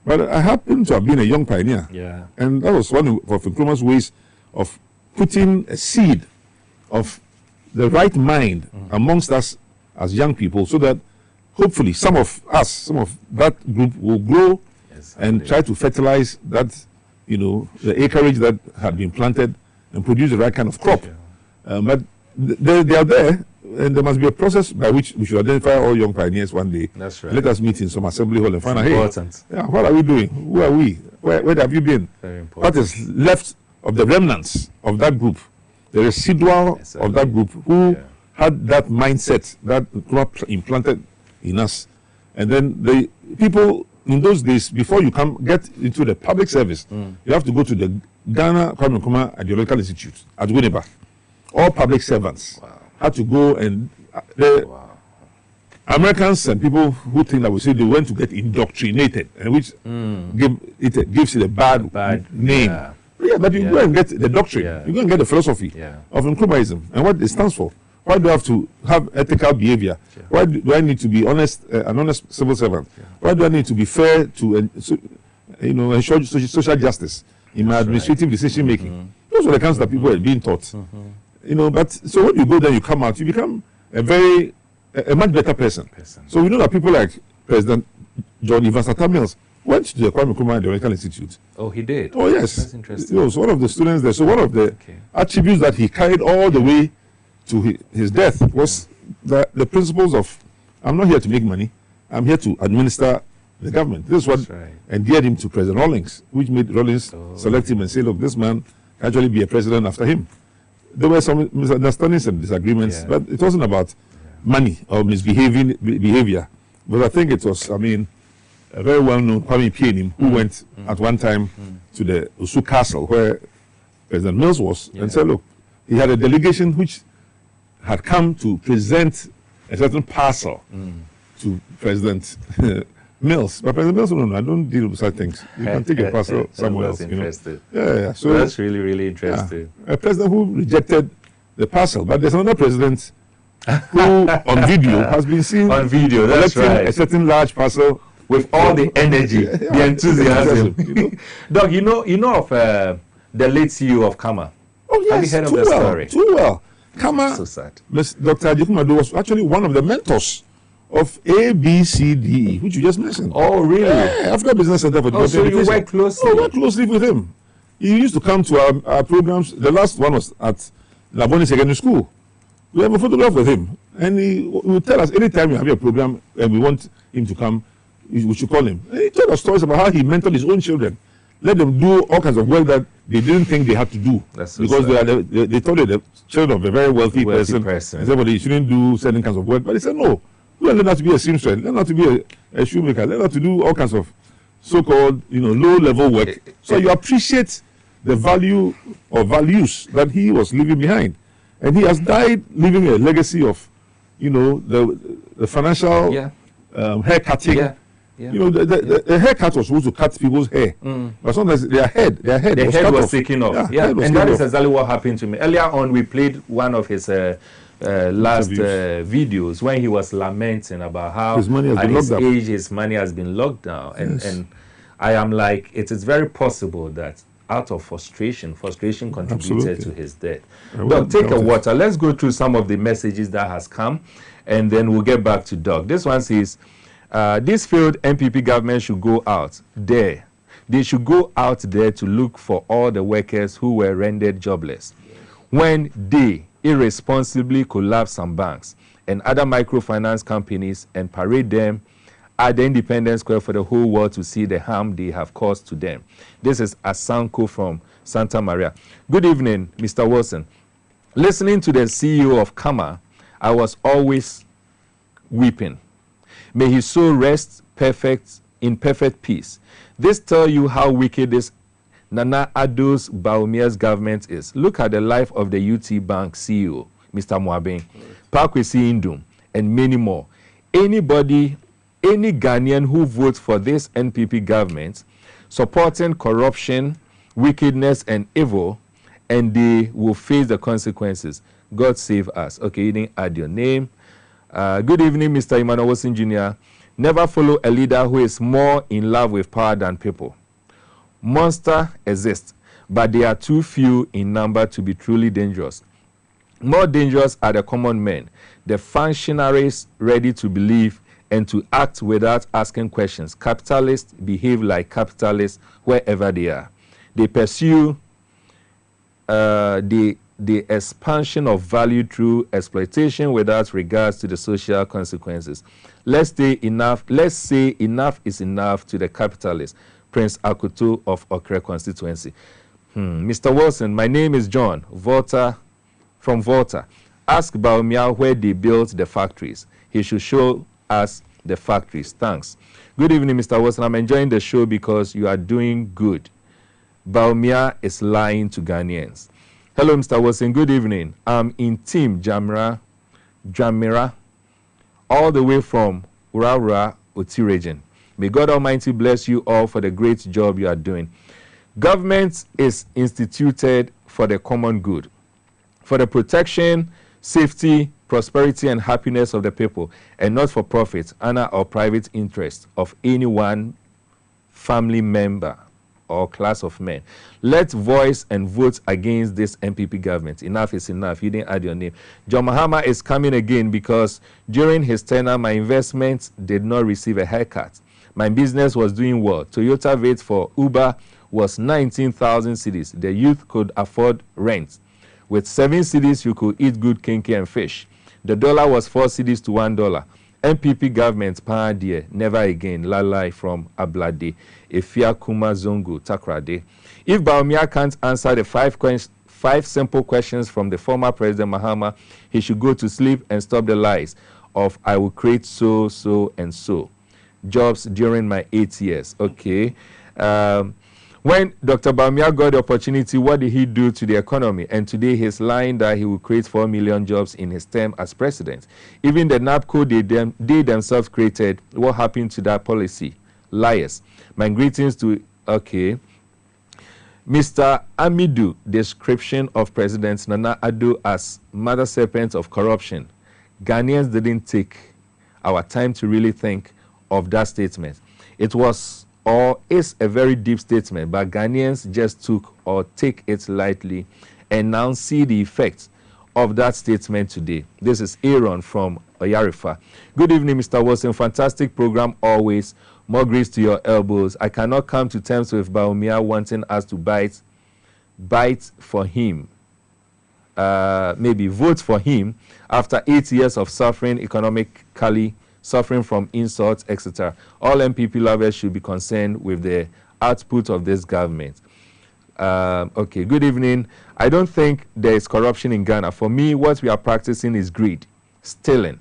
But I happened to have been a young pioneer. Yeah. And that was one of Nkrumah's ways of putting a seed of the right mind amongst us as young people, so that hopefully some of that group will grow and try to fertilize that, the acreage that had been planted and produce the right kind of crop. But they are there, and there must be a process by which we should identify all young pioneers one day. That's right. Let us meet in some assembly hall and find out, important. hey, what are we doing? Who are we? Where have you been? Very important. What is left of the remnants of that group, the residual of that group who had that mindset that crop implanted in us. And then the people in those days, before you get into the public service, you have to go to the Ghana Kwame Nkrumah Ideological Institute at Winneba. All public servants had to go, and the Americans and people who think that we say they went to get indoctrinated, and which gives it a bad name. Yeah, but you go and get the doctrine, you go and get the philosophy of Nkrumahism and what it stands for. Why do I have to have ethical behavior? Why do I need to be honest, an honest civil servant? Why do I need to be fair to, ensure social justice in my administrative decision making? Those are the kinds that people are being taught. But so when you go there, you come out, you become a much better person. So we know that people like President John Evans Atta Mills went to the Kwame Nkrumah Ideological Institute. Oh, he did? Oh, yes. That's interesting. He was one of the students there. So one of the attributes that he carried all the way to his death was the principles of, I'm not here to make money, I'm here to administer the government. This is what endeared him to President Rawlings, which made Rawlings select him and say, look, this man can actually be a president after him. There were some misunderstandings and disagreements, but it wasn't about money or behavior. But I think it was, a very well-known Kwame Pienim, who went at one time to the Usu Castle, where President Mills was, and said, look, he had a delegation which had come to present a certain parcel to President Mills. But President Mills, no, I don't deal with such things. You can take a parcel somewhere else. Yeah. So that's really, really interesting. A president who rejected the parcel, but there's another president who, on video, has been seen on video. That's right. A certain large parcel with all the energy, the enthusiasm. Doug, you know of the late CEO of Kama. Oh yes, have you heard of the story? Too well. Kama, so sad. Dr. Ajikumadu was actually one of the mentors of ABCDE, which you just mentioned. Oh, really? Yeah, Africa Business Center for Development. So you work closely? Oh, work closely with him. He used to come to our programs. The last one was at Laboni Secondary School. We have a photograph with him, and he would tell us anytime you have a program and we want him to come, we should call him. And he told us stories about how he mentored his own children, let them do all kinds of work that they didn't think they had to do, because they thought they were the children of a very wealthy person. And said, well, they shouldn't do certain kinds of work. But he said, no, you learn how to be a seamstress, learn how to be a shoemaker, learn how to do all kinds of so-called, low-level work. So you appreciate the value or values that he was leaving behind. And he has died leaving a legacy of, the financial hair cutting. The haircut was supposed to cut people's hair, but sometimes their head was taken off. And that is exactly what happened to me. Earlier on, we played one of his last videos when he was lamenting about how at his age his money has been locked down. And I am like, it is very possible that out of frustration contributed to his death. Doug, take a water. Let's go through some of the messages that has come, and then we'll get back to Doug. This one says, this failed MPP government should go out there. They should go out there to look for all the workers who were rendered jobless. when they irresponsibly collapse some banks and other microfinance companies and parade them at the Independence Square for the whole world to see the harm they have caused to them. This is Asanko from Santa Maria. Good evening, Mr. Wilson. Listening to the CEO of Kama, I was always weeping. May his soul rest in perfect peace. This tells you how wicked this Nana Addo's Baumia's government is. Look at the life of the UT Bank CEO, Mr. Mwabeng, Pakwesi Indum, and many more. Any Ghanaian who votes for this NPP government, supporting corruption, wickedness, and evil, and they will face the consequences. God save us. Okay, you didn't add your name. Good evening, Mr. Emmanuel Wilson Jr. Never follow a leader who is more in love with power than people. Monsters exist, but they are too few in number to be truly dangerous. More dangerous are the common men, the functionaries ready to believe and to act without asking questions. Capitalists behave like capitalists wherever they are. They pursue the expansion of value through exploitation without regards to the social consequences. Let's say enough is enough to the capitalists. Prince Akutu of Okre constituency. Mr. Wilson, my name is John Volta from Volta. Ask Baumia where they built the factories. He should show us the factories. Thanks. Good evening, Mr. Wilson. I'm enjoying the show because you are doing good. Baumia is lying to Ghanaians. Hello, Mr. Wilson. Good evening. I'm in Team Jamira, all the way from Uraura, Oti region. May God Almighty bless you all for the great job you are doing. Government is instituted for the common good, for the protection, safety, prosperity, and happiness of the people, and not for profit, honor, or private interest of any one family member or class of men. Let's voice and vote against this MPP government. Enough is enough. You didn't add your name. John Mahama is coming again because during his tenure, my investments did not receive a haircut. My business was doing well. Toyota rate for Uber was 19,000 cedis. The youth could afford rent. With 7 cedis, you could eat good kinky and fish. The dollar was 4 cedis to $1. MPP government, dear, never again. Lalai from Ablade, Efia Kuma Zongo, Takrade. If Baumia can't answer the 5 simple questions from the former President Mahama, he should go to sleep and stop the lies of I will create so, and so jobs during my 8 years. Okay. When Dr. Baumia got the opportunity, what did he do to the economy? And today he's lying that he will create 4 million jobs in his term as president. Even the NAPCO they themselves created, what happened to that policy? Liars. My greetings to, okay. Mr. Amidu, description of President Nana Addo as mother serpent of corruption. Ghanaians didn't take our time to really think of that statement. It was or is a very deep statement, but Ghanaians just took or take it lightly and now see the effects of that statement today. This is Aaron from Oyarifa. Good evening, Mr. Wilson. Fantastic program always. More grace to your elbows. I cannot come to terms with Baumia wanting us to bite for him. Maybe vote for him after 8 years of suffering economically, suffering from insults, etc. All MPP lovers should be concerned with the output of this government. Okay, good evening. I don't think there is corruption in Ghana. For me, what we are practicing is greed, stealing.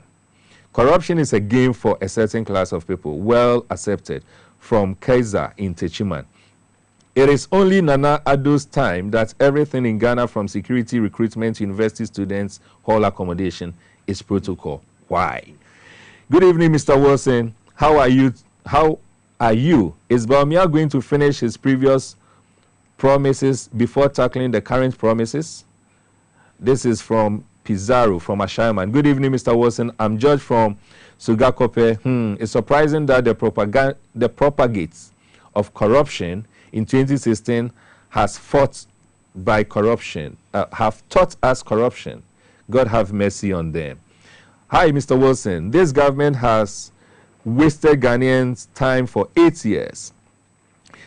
Corruption is a game for a certain class of people, well accepted, from Kaiser in Techiman. It is only Nana Addo's time that everything in Ghana, from security, recruitment, university students, hall accommodation, is protocol. Why? Good evening, Mr. Wilson. How are you? Is Baumia going to finish his previous promises before tackling the current promises? This is from Pizarro from Ashaiman. Good evening, Mr. Wilson. I'm George from Sugakope. It's surprising that the propagates of corruption in 2016 have taught us corruption. God have mercy on them. Hi, Mr. Wilson. This government has wasted Ghanaians' time for 8 years.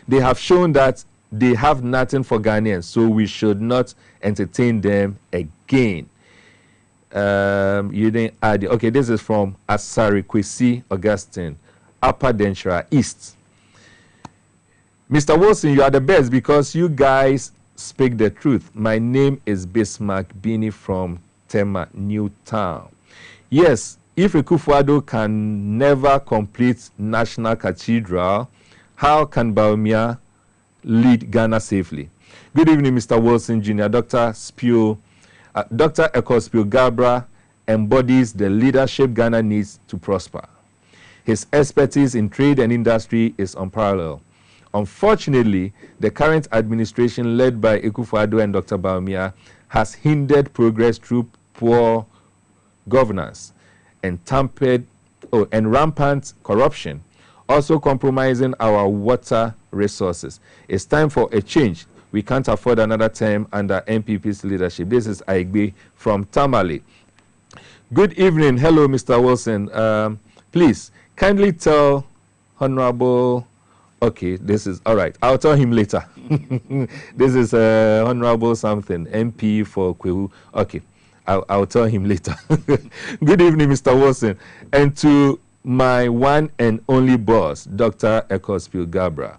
They have shown that They have nothing for Ghanaians, so we should not entertain them again. You didn't add it. Okay, this is from Asari Kwesi Augustine, Upper Denshire East. Mr. Wilson, you are the best because you guys speak the truth. My name is Bismarck Bini from Tema, Newtown. Yes, if Akufo-Addo can never complete National Cathedral, how can Bawumia lead Ghana safely? Good evening, Mr. Wilson Jr. Dr. Eko Spio-Gabra embodies the leadership Ghana needs to prosper. His expertise in trade and industry is unparalleled. Unfortunately, the current administration led by Akufo-Addo and Dr. Bawumia has hindered progress through poor governance and rampant corruption, also compromising our water resources. It's time for a change. We can't afford another term under NPP's leadership. This is Aigbe from Tamale. Good evening. Hello, Mr. Wilson. Please, kindly tell Honorable... Okay, this is... All right, I'll tell him later. This is Honorable something, MP for Kwehu. Okay, I'll tell him later. Good evening, Mr. Wilson. And to my one and only boss, Dr. Eko Spio-Gabra.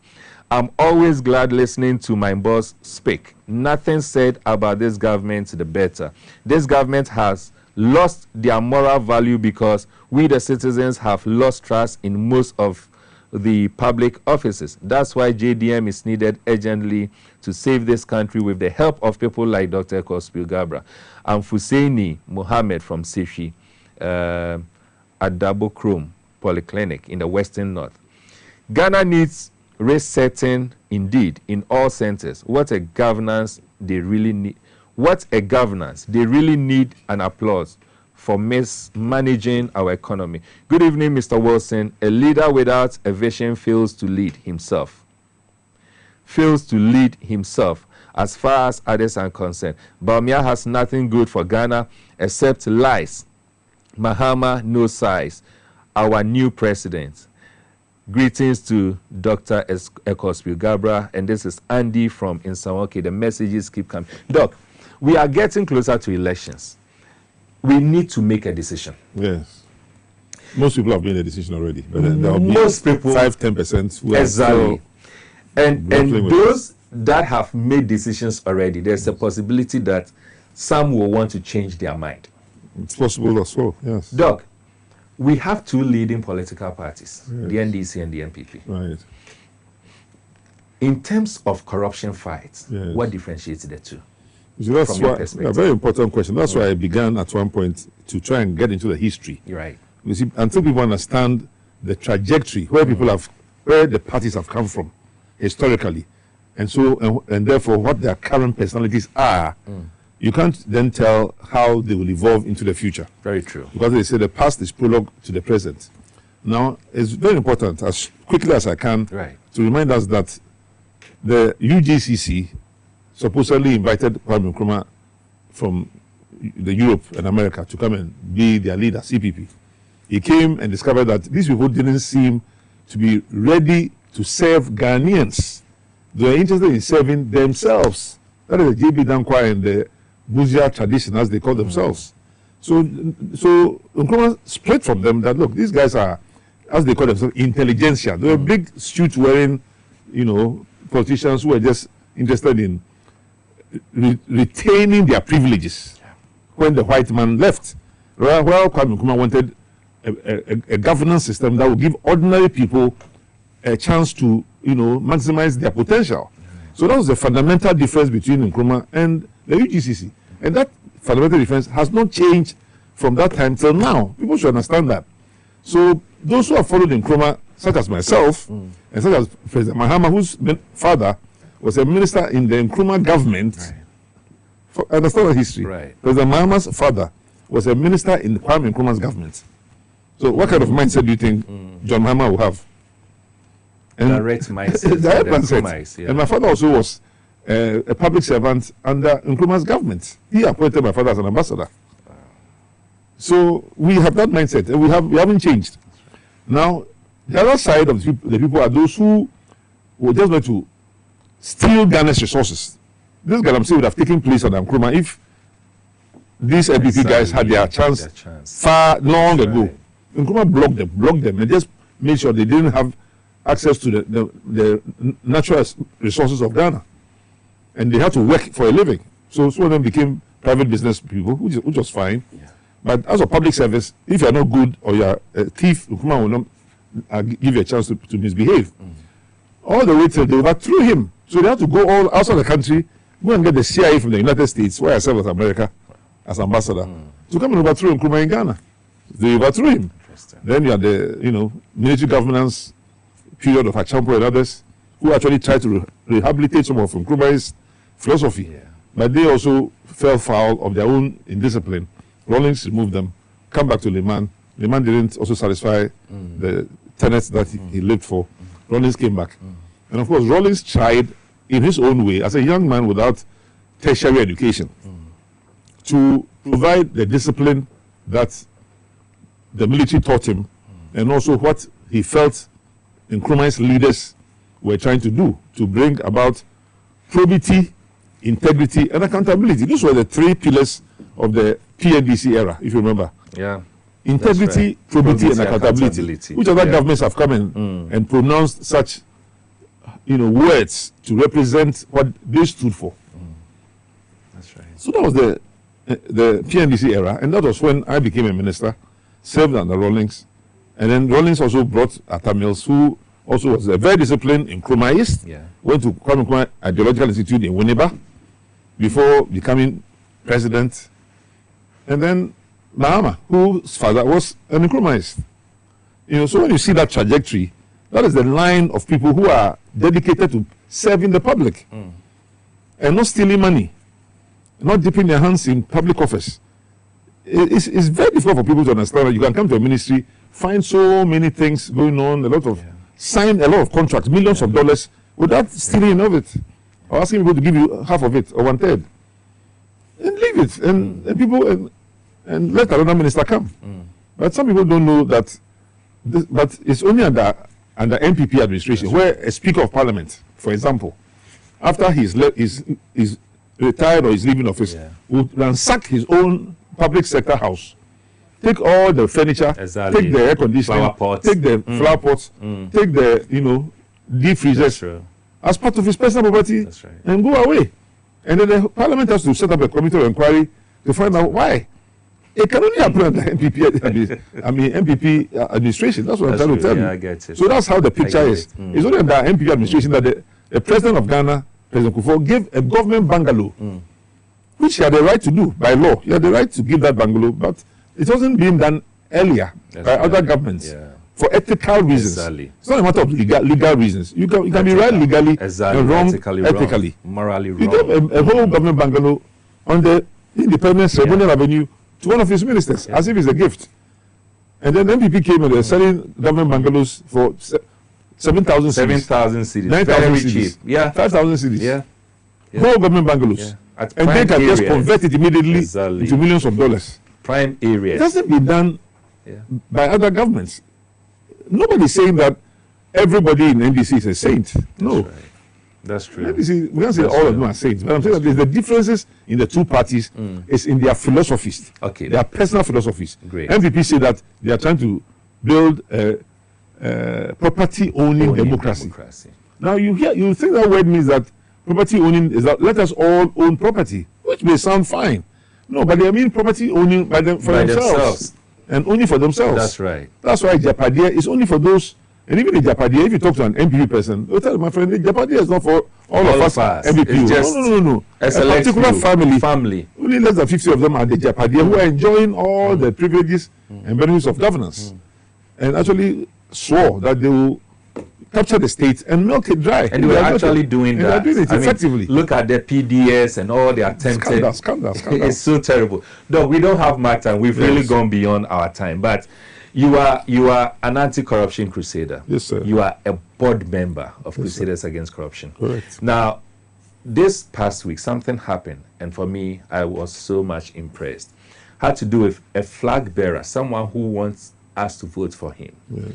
I'm always glad listening to my boss speak. Nothing said about this government, the better. This government has lost their moral value because we, the citizens, have lost trust in most of the public offices. That's why JDM is needed urgently to save this country with the help of people like Dr. Eko Spio-Gabra. I'm Fuseini Mohammed from Sefi, Adabo Chrome Polyclinic in the Western North. Ghana needs resetting indeed in all centers. What a governance they really need. What a governance. They really need an applause for mismanaging our economy. Good evening, Mr. Wilson. A leader without a vision fails to lead himself. Fails to lead himself as far as others are concerned. Bawumia has nothing good for Ghana except lies. Mahama, no size. Our new president. Greetings to Dr. Eko Spio-Gabra, and this is Andy from Insawoke. The messages keep coming. Doc, we are getting closer to elections. We need to make a decision. Yes. Most people have made a decision already. But then there will be most people, 5-10% who exactly. And with those that have made decisions already, there's a possibility that some will want to change their mind. It's possible as well, yes. Doc, we have two leading political parties, yes, the NDC and the NPP. Right. In terms of corruption fights, yes, what differentiates the two? So that's why, a very important question. That's why I began at one point to try and get into the history. You're right. You see, until people understand the trajectory, where people have, where the parties have come from historically, and so, and therefore what their current personalities are, you can't then tell how they will evolve into the future. Very true. Because they say the past is prologue to the present. Now, it's very important, as quickly as I can, right, to remind us that the UGCC supposedly invited Kwame Nkrumah from the Europe and America to come and be their leader, CPP. He came and discovered that these people didn't seem to be ready to serve Ghanaians. They were interested in serving themselves. That is the JB Dankwa and the Buzia tradition, as they call themselves. So Nkrumah split from them that, look, these guys are, as they call themselves, intelligentsia. They were big suit-wearing, politicians who were just interested in retaining their privileges when the white man left. Well, Kwame Nkrumah wanted a governance system that would give ordinary people a chance to, maximize their potential. So that was the fundamental difference between Nkrumah and the UGCC. And that fundamental difference has not changed from that time till now. People should understand that. So those who have followed Nkrumah, such as myself, and such as President Mahama, whose father was a minister in the Nkrumah government, right, understand the history. Right. President Mahama's father was a minister in Kwame Nkrumah's government. So what kind of mindset do you think John Mahama will have? And direct mindset. Direct mindset. Yeah. And my father also was a public servant under Nkrumah's government. He appointed my father as an ambassador. Wow. So we have that mindset, and we haven't changed. Now, the other side of the people are those who were just going to steal Ghana's resources. This galamsey would have taken place on Nkrumah if these NPP guys had their chance far long ago. Nkrumah blocked them, and just made sure they didn't have access to the natural resources of Ghana, and they had to work for a living. So some of them became private business people, which was fine. Yeah. But as a public service, if you are not good or you are a thief, Nkrumah will not give you a chance to misbehave. All the way till they overthrew him. So they had to go all outside the country, go and get the CIA from the United States, where I served with America as ambassador, to come and overthrow Nkrumah in Ghana. They overthrew him. Then you had the military governance period of Achampo and others who actually tried to rehabilitate some of Nkrumah's philosophy. Yeah. But they also fell foul of their own indiscipline. Rawlings removed them, come back to Liman. Liman didn't also satisfy the tenets that he lived for. Rawlings came back. And of course, Rawlings tried in his own way, as a young man without tertiary education, to provide the discipline that the military taught him, and also what he felt Nkrumah's leaders were trying to do to bring about probity, integrity, and accountability. These were the three pillars of the PNDC era, if you remember. Yeah. Integrity, right. probity, and accountability. Which other governments have come in and pronounced such, words to represent what they stood for. That's right. So that was the PNDC era, and that was when I became a minister, served under Rawlings, and then Rawlings also brought Atta Mills, who also was a very disciplined Nkrumahist, went to Kwame Nkrumah Ideological Institute in Winneba before becoming president, and then Mahama, whose father was an Nkrumahist. So when you see that trajectory, that is the line of people who are dedicated to serving the public and not stealing money, not dipping their hands in public office. It's very difficult for people to understand that you can come to a ministry, find so many things going on, sign a lot of contracts, millions of dollars, without stealing of it, or asking people to give you half of it or 1/3, and leave it, and people and let another minister come. But some people don't know that. But it's only under NPP administration where a Speaker of Parliament, for example, after he's retired or is leaving office, would ransack his own public sector house, take all the furniture, take the air conditioning, take the flower pots, take the deep freezers as part of his personal property, and go away. And then the Parliament has to set up a committee of inquiry to find out why. It can only happen under NPP administration. That's what I'm trying to tell you. I get it. So that's how the picture is. It's only under NPP administration that the President of Ghana, President Kufuor, gave a government bungalow, which he had the right to do by law. He had the right to give that bungalow, but it wasn't being done earlier by other governments for ethical reasons. Exactly. It's not a matter of legal reasons. You can be right legally and wrong ethically. Morally wrong. He gave a whole government bungalow on the Independence Ceremonial Avenue to one of his ministers, as if it's a gift. And then MPP came and they're selling government bungalows for 7,000 cedis. 7,000 cedis. 9,000 Very cedis. cheap. Yeah. 5,000 cedis. Yeah. Whole government bungalows. At and they can just convert it immediately Exactly. into millions of dollars. Prime areas. It doesn't be done by other governments. Nobody's saying that everybody in NDC is a saint. No. That's right. That's true. NDC, we can't say all of them are saints, but I'm saying that there's the differences in the two parties is in their philosophies. Okay. Their personal philosophies. Great. MPP say that they are trying to build a property-owning democracy. Now you think that word means that property owning is that let us all own property, which may sound fine. No, but they mean property owning for themselves. And only for themselves. That's right. That's why Japadia is only for those. And even in Japadia, if you talk to an MPP person, they'll tell you, my friend, Japadia is not for all of us MPP. No. A particular family. Only less than 50 of them are the Japadia who are enjoying all the privileges and benefits of governance. And actually swore that they will capture the state and milk it dry. And they were actually doing that. They're doing it effectively. Look at the PDS and all the attempted. Scandal. It's so terrible. No, we don't have much time. We've really gone beyond our time. But you are an anti-corruption crusader. Yes, sir. You are a board member of Crusaders Against Corruption. Correct. Now, this past week, something happened. And for me, I was so much impressed. Had to do with a flag bearer, someone who wants us to vote for him. Yes.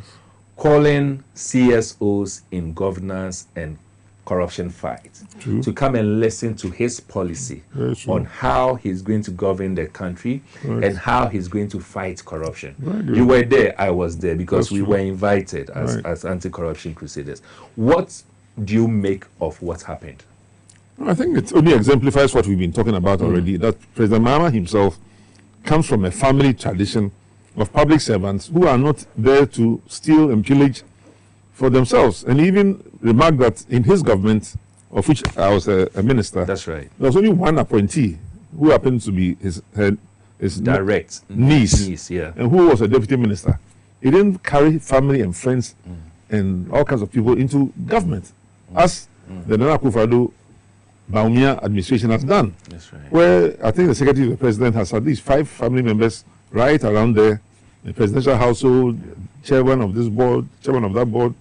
Calling CSOs in governance and corruption fight, True. to come and listen to his policy on how he's going to govern the country and how he's going to fight corruption. You were there, I was there, because we were invited as anti-corruption crusaders. What do you make of what happened? I think it only exemplifies what we've been talking about already, that President Mahama himself comes from a family tradition of public servants who are not there to steal and pillage for themselves. And he even remarked that in his government, of which I was a minister, that's right, there was only one appointee who happened to be his direct niece, and who was a deputy minister. He didn't carry family and friends and all kinds of people into government, as the Nana Akufo-Addo Bawumia administration has done. That's right. Where I think the secretary of the president has at least 5 family members right around there, the presidential household, chairman of this board, chairman of that board.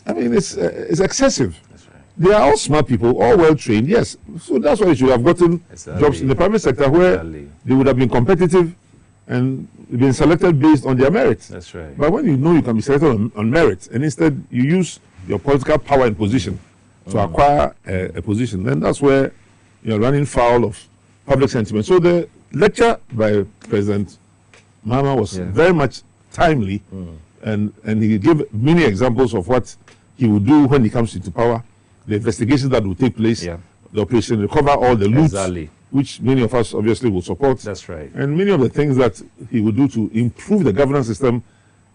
I mean, it's excessive. That's right. They are all smart people, all well trained, yes. So that's why they should have gotten jobs in the private sector where they would have been competitive and been selected based on their merit. That's right. But when you know you can be selected on merit, and instead you use your political power and position to acquire a position, then that's where you're running foul of public sentiment. So the lecture by President Mahama was very much timely, and he gave many examples of what he would do when he comes into power, the investigations that will take place, the operation recover all the loot, which many of us obviously will support. That's right. And many of the things that he will do to improve the governance system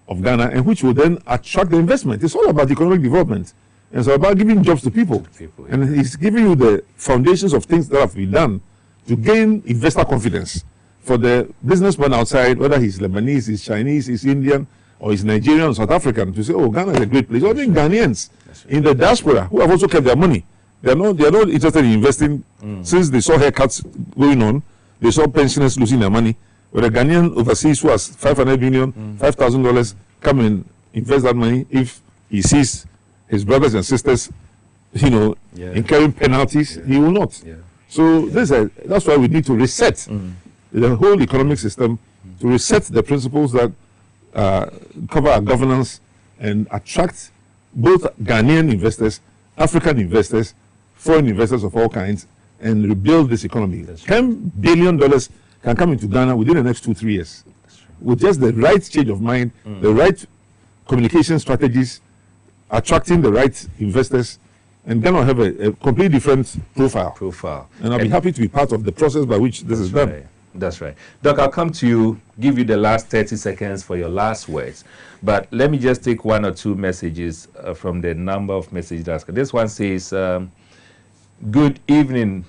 of Ghana, and which will then attract the investment. It's all about economic development. And it's about giving jobs to people. And he's giving you the foundations of things that have been done to gain investor confidence for the businessman outside, whether he's Lebanese, he's Chinese, he's Indian, or he's Nigerian or South African, to say, oh, Ghana is a great place. Or even Ghanaians in the diaspora who have also kept their money. They are not interested in investing since they saw haircuts going on. They saw pensioners losing their money. But a Ghanaian overseas who has $500 million, $5,000 come and invest that money if he sees his brothers and sisters, incurring penalties, he will not. So that's why we need to reset the whole economic system, to reset the principles that cover our governance and attract both Ghanaian investors, African investors, foreign investors of all kinds, and rebuild this economy. $10 billion can come into Ghana within the next 2-3 years. With just the right change of mind, the right communication strategies, attracting the right investors, and then I'll have a completely different profile. And I'll be happy to be part of the process by which this is done. That's right. Doc, I'll come to you, give you the last 30 seconds for your last words. But let me just take 1 or 2 messages from the number of messages asked. This one says, good evening,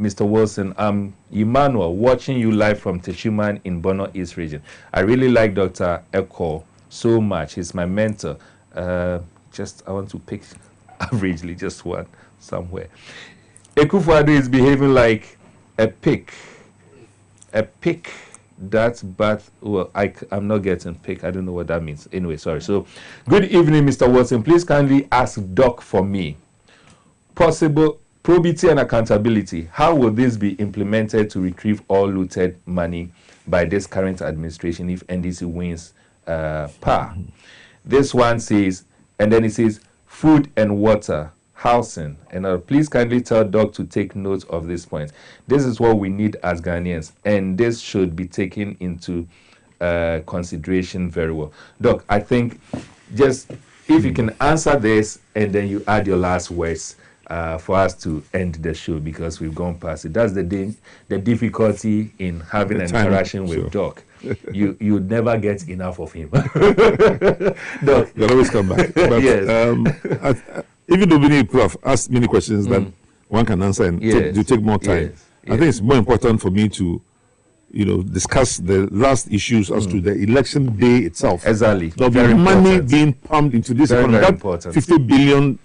Mr. Wilson. I'm Emmanuel, watching you live from Teshuman in Bono East region. I really like Dr. Eko so much. He's my mentor. I want to pick averagely just one somewhere. Akufo-Addo is behaving like a pig. A pig I'm not getting pig. I don't know what that means. Anyway, sorry. So, good evening, Mr. Watson. Please kindly ask Doc for me. Possible probity and accountability. How will this be implemented to retrieve all looted money by this current administration if NDC wins power? This one says, and then it says, food and water, housing. And please kindly tell Doc to take note of this point. This is what we need as Ghanaians, and this should be taken into consideration very well. Doc, I think just if you can answer this, and then you add your last words for us to end the show, because we've gone past it. That's the difficulty in having an interaction with Doc. You'd never get enough of him. Doc, you'll always come back. But, yes. Even though many people have asked many questions that one can answer and take more time, I think it's more important for me to, discuss the last issues as to the election day itself. Exactly. There'll be money being pumped into this economy. That $50 billion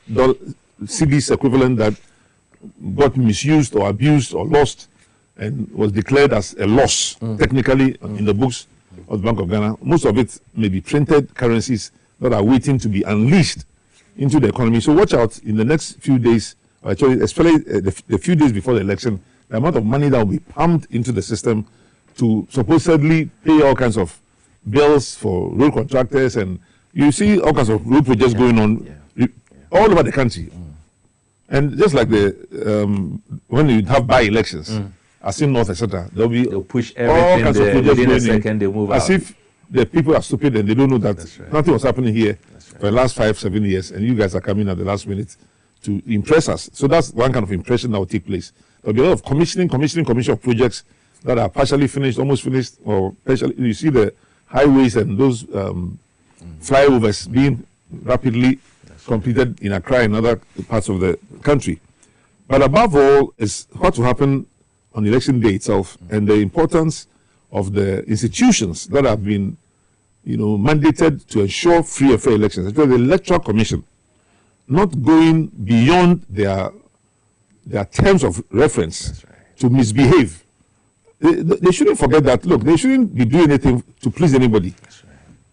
CDs equivalent that got misused or abused or lost and was declared as a loss technically in the books of the Bank of Ghana. Most of it may be printed currencies that are waiting to be unleashed into the economy. So watch out in the next few days, actually, especially the few days before the election, the amount of money that will be pumped into the system to supposedly pay all kinds of bills for road contractors, and you see all kinds of road projects going on all over the country. And just like when you have by-elections, as in North, etc., they'll push all kinds of everything projects within a going in, second. They move as out. if the people are stupid and they don't know that nothing was happening here for the last 5-7 years, and you guys are coming at the last minute to impress us. So that's one kind of impression that will take place. There'll be a lot of commission of projects that are partially finished, almost finished, or partially. You see the highways and those flyovers being rapidly completed in Accra and other parts of the country. But above all is what will happen on election day itself, and the importance of the institutions that have been, mandated to ensure free and fair elections. It's the Electoral Commission, not going beyond their terms of reference to misbehave. They shouldn't forget that. Look, they shouldn't be doing anything to please anybody.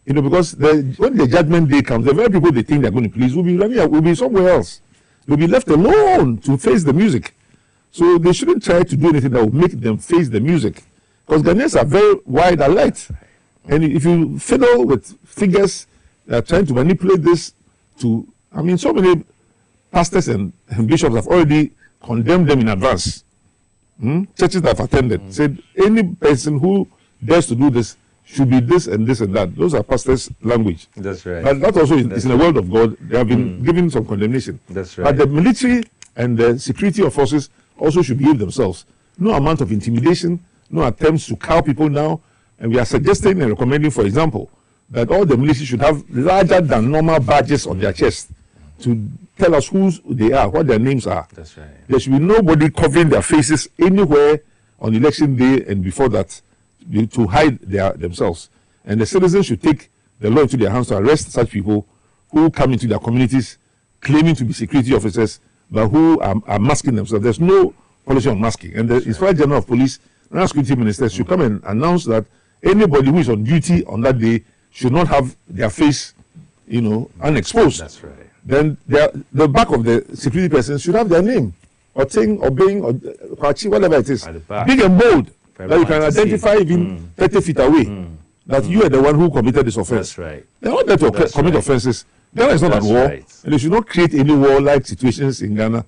Because when the judgment day comes, the very people they think they're going to please will be somewhere else. They'll be left alone to face the music. So they shouldn't try to do anything that will make them face the music. Because Ghanaians are very wide alert. And if you fiddle with figures that are trying to manipulate this so many pastors and bishops have already condemned them in advance. Churches that have attended said any person who dares to do this should be this and this and that. Those are pastors' language. That's right. But that also is in the world of God. They have been given some condemnation. That's right. But the military and the security forces also should behave themselves. No amount of intimidation, no attempts to cow people now. And we are suggesting and recommending, for example, that all the military should have larger than normal badges on their chest to tell us who they are, what their names are. That's right. There should be nobody covering their faces anywhere on election day and before that to hide themselves. And the citizens should take the law into their hands to arrest such people who come into their communities claiming to be security officers, but who are masking themselves. There's no policy on masking. And the Inspector General of Police, National Security Minister, should come and announce that anybody who is on duty on that day should not have their face, unexposed. That's right. Then the back of the security person should have their name, or Ting, or Bing, or Kwachi, whatever it is. Big and bold, that you can identify even 30 feet away, that you are the one who committed this offense. That's right. They're not there to commit offenses. Ghana is not at war, and they should not create any war-like situations in Ghana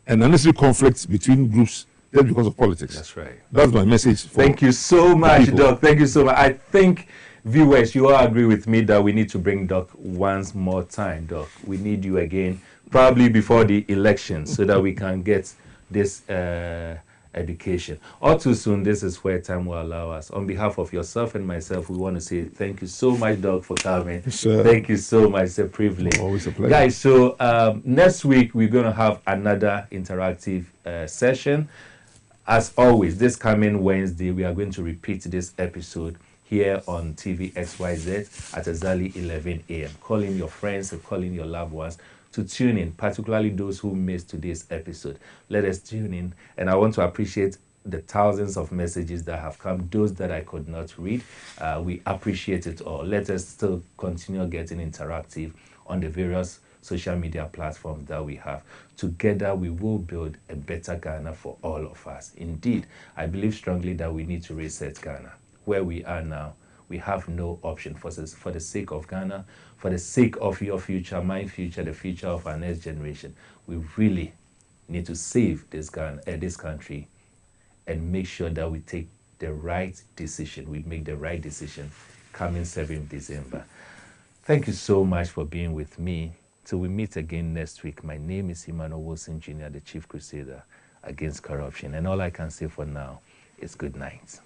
and unnecessary conflicts between groups just because of politics. That's right. That's my message. Thank you so much, Doc. Thank you so much. I think viewers, you all agree with me that we need to bring Doc once more time, Doc. We need you again, probably before the election, so that we can get this education. All too soon, this is where time will allow us. On behalf of yourself and myself, we want to say thank you so much, Doc, for coming. Thank you so much. It's a privilege. Always a pleasure. Guys, so next week, we're going to have another interactive session. As always, this coming Wednesday, we are going to repeat this episode here on TV XYZ at exactly 11 a.m. Calling your friends and calling your loved ones to tune in, particularly those who missed today's episode. Let us tune in. And I want to appreciate the thousands of messages that have come, those that I could not read. We appreciate it all. Let us still continue getting interactive on the various social media platforms that we have. Together, we will build a better Ghana for all of us. Indeed, I believe strongly that we need to reset Ghana. Where we are now, we have no option for the sake of Ghana, for the sake of your future, my future, the future of our next generation. We really need to save this country and make sure that we take the right decision. We make the right decision coming 7th December. Thank you so much for being with me. Till we meet again next week, my name is Emmanuel Wilson Jr., the Chief Crusader against corruption. And all I can say for now is good night.